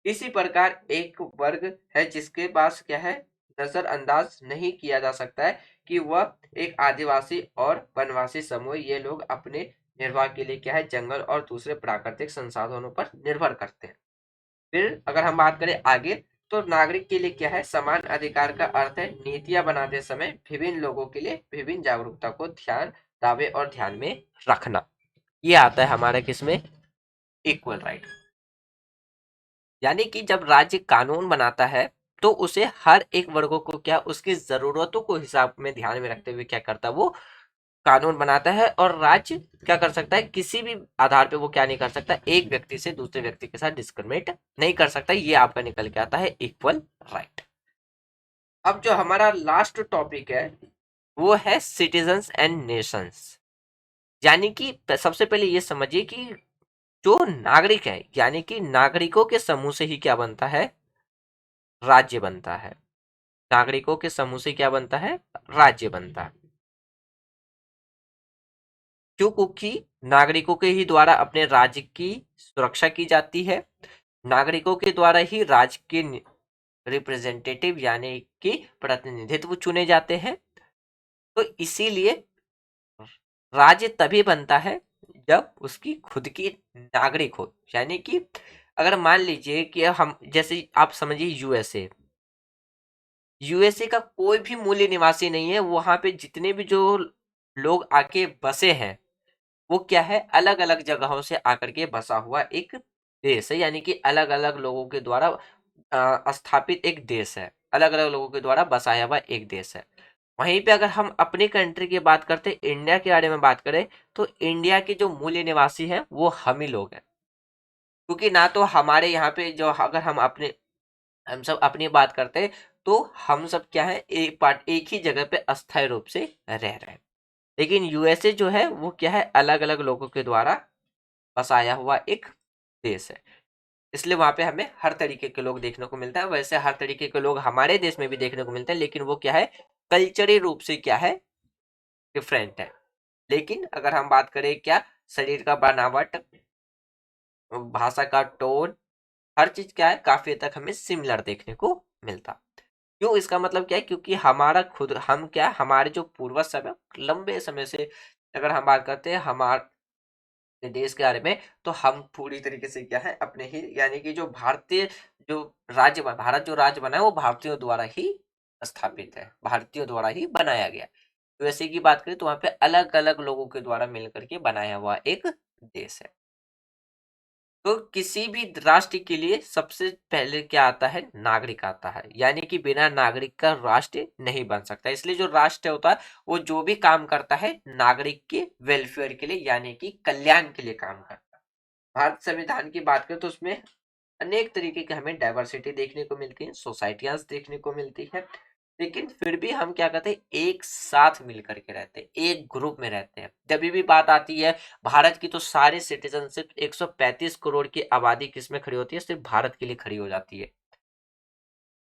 इसी प्रकार एक वर्ग है जिसके पास क्या है, नजरअंदाज नहीं किया जा सकता है कि वह एक आदिवासी और वनवासी समूह, ये लोग अपने निर्वाह के लिए क्या है, जंगल और दूसरे प्राकृतिक संसाधनों पर निर्भर करते हैं। फिर अगर हम बात करें आगे, तो नागरिक के लिए क्या है, समान अधिकार का अर्थ है नीतियां बनाते समय विभिन्न लोगों के लिए विभिन्न जागरूकता को ध्यान, दावे और ध्यान में रखना। ये आता है हमारा किसमें, इक्वल राइट। यानी कि जब राज्य कानून बनाता है तो उसे हर एक वर्गों को क्या उसकी जरूरतों को हिसाब में ध्यान में रखते हुए क्या करता है, वो कानून बनाता है। और राज्य क्या कर सकता है, किसी भी आधार पे वो क्या नहीं कर सकता, एक व्यक्ति से दूसरे व्यक्ति के साथ डिस्क्रिमिनेट नहीं कर सकता। ये आपका निकल के आता है इक्वल राइट। अब जो हमारा लास्ट टॉपिक है वो है सिटीजन्स एंड नेशंस। यानी कि सबसे पहले ये समझिए कि जो नागरिक है, यानी कि नागरिकों के समूह से ही क्या बनता है, राज्य बनता है। नागरिकों के समूह से क्या बनता है, राज्य बनता है। क्योंकि नागरिकों के ही द्वारा अपने राज्य की सुरक्षा की जाती है, नागरिकों के द्वारा ही राज्य के रिप्रेजेंटेटिव यानी कि प्रतिनिधित्व चुने जाते हैं। तो इसीलिए राज्य तभी बनता है जब उसकी खुद की नागरिक हो। यानी कि अगर मान लीजिए कि हम, जैसे आप समझिए यूएसए, यूएसए का कोई भी मूल निवासी नहीं है, वहां पे जितने भी जो लोग आके बसे हैं वो क्या है, अलग अलग जगहों से आकर के बसा हुआ एक देश है। यानी कि अलग अलग लोगों के द्वारा स्थापित एक देश है, अलग अलग लोगों के द्वारा बसाया हुआ एक देश है। वहीं पे अगर हम अपनी कंट्री की बात करते हैं, इंडिया के बारे में बात करें, तो इंडिया के जो मूल निवासी हैं वो हम ही लोग हैं। क्योंकि ना तो हमारे यहाँ पे जो, अगर हम सब अपनी बात करते हैं तो हम सब क्या है, एक ही जगह पे अस्थायी रूप से रह रहे हैं। लेकिन यूएसए जो है वो क्या है, अलग अलग लोगों के द्वारा बसाया हुआ एक देश है। इसलिए वहां पे हमें हर तरीके के लोग देखने को मिलता है। वैसे हर तरीके के लोग हमारे देश में भी देखने को मिलते हैं, लेकिन वो क्या है, कल्चरल रूप से क्या है, डिफरेंट है। लेकिन अगर हम बात करें क्या, शरीर का बनावट, भाषा का टोन, हर चीज क्या है, काफी हद तक हमें सिमिलर देखने को मिलता। क्यों, इसका मतलब क्या है, क्योंकि हमारा खुद, हम क्या, हमारे जो पूर्वज सब है लंबे समय से, अगर हम बात करते हैं हमारे देश के बारे में, तो हम पूरी तरीके से क्या है, अपने ही, यानी कि जो भारतीय, जो भारत जो राज्य बना है वो भारतीयों द्वारा ही स्थापित है, भारतीयों द्वारा ही बनाया गया। यूएसए की बात करें तो वहां पे अलग अलग लोगों के द्वारा मिलकर के बनाया हुआ एक देश है। तो किसी भी राष्ट्र के लिए सबसे पहले क्या आता है, नागरिक आता है। यानी कि बिना नागरिक का राष्ट्र नहीं बन सकता। इसलिए जो राष्ट्र होता है वो जो भी काम करता है नागरिक के वेलफेयर के लिए, यानी कि कल्याण के लिए काम करता है। भारत संविधान की बात करें तो उसमें अनेक तरीके की हमें डाइवर्सिटी देखने को मिलती है, सोसाइटियां देखने को मिलती है, लेकिन फिर भी हम क्या करते हैं, एक साथ मिलकर के रहते हैं, एक ग्रुप में रहते हैं। जब भी बात आती है भारत की, तो सारे सिटीजन, सिर्फ 135 करोड़ की आबादी किसमें खड़ी होती है, सिर्फ भारत के लिए खड़ी हो जाती है।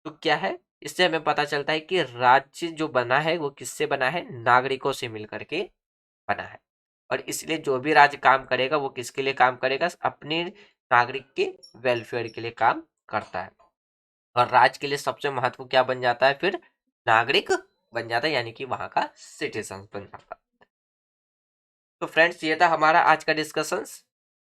तो क्या है, इससे हमें पता चलता है कि राज्य जो बना है वो किससे बना है, नागरिकों से मिलकर के बना है। और इसलिए जो भी राज्य काम करेगा वो किसके लिए काम करेगा, अपने नागरिक के वेलफेयर के लिए काम करता है। और राज्य के लिए सबसे महत्व क्या बन जाता है, फिर नागरिक बन जाता है, यानी कि वहां का सिटीजन बन जाता है। तो फ्रेंड्स, ये था हमारा आज का डिस्कशन,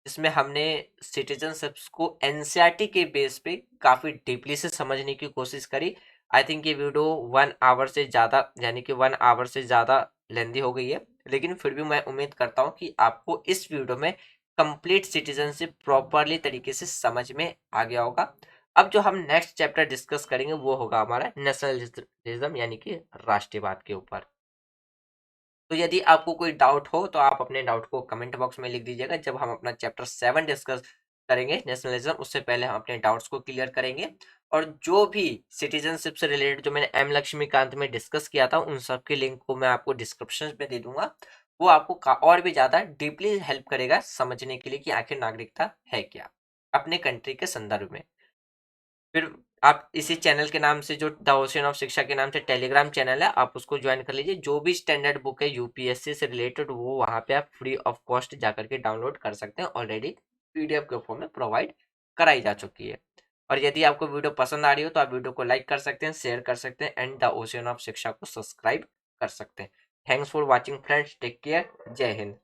जिसमें हमने सिटीजनशिप को एनसीईआरटी के बेस पे काफी डीपली से समझने की कोशिश करी। आई थिंक ये वीडियो 1 आवर से ज्यादा, यानी कि 1 आवर से ज्यादा लेंदी हो गई है, लेकिन फिर भी मैं उम्मीद करता हूँ कि आपको इस वीडियो में कंप्लीट सिटीजनशिप प्रॉपरली तरीके से समझ में आ गया होगा। अब जो हम नेक्स्ट चैप्टर डिस्कस करेंगे वो होगा हमारा नेशनलिज्म, यानी कि राष्ट्रवाद के ऊपर। तो यदि आपको कोई डाउट हो तो आप अपने डाउट को कमेंट बॉक्स में लिख दीजिएगा। जब हम अपना चैप्टर 7 डिस्कस करेंगे नेशनलिज्म, उससे पहले हम अपने डाउट्स को क्लियर करेंगे। और जो भी सिटीजनशिप से रिलेटेड जो मैंने एम लक्ष्मीकांत में डिस्कस किया था, उन सब के लिंक को मैं आपको डिस्क्रिप्शन में दे दूंगा। वो आपको और भी ज्यादा डीपली हेल्प करेगा समझने के लिए कि आखिर नागरिकता है क्या अपने कंट्री के संदर्भ में। फिर आप इसी चैनल के नाम से, जो द ओशियन ऑफ शिक्षा के नाम से टेलीग्राम चैनल है, आप उसको ज्वाइन कर लीजिए। जो भी स्टैंडर्ड बुक है यूपीएससी से रिलेटेड, वो वहां पे आप फ्री ऑफ कॉस्ट जाकर के डाउनलोड कर सकते हैं। ऑलरेडी पीडीएफ के फॉर्म में प्रोवाइड कराई जा चुकी है। और यदि आपको वीडियो पसंद आ रही हो तो आप वीडियो को लाइक कर सकते हैं, शेयर कर सकते हैं, एंड द ओशियन ऑफ शिक्षा को सब्सक्राइब कर सकते हैं। Thanks for watching friends, take care, जय हिंद।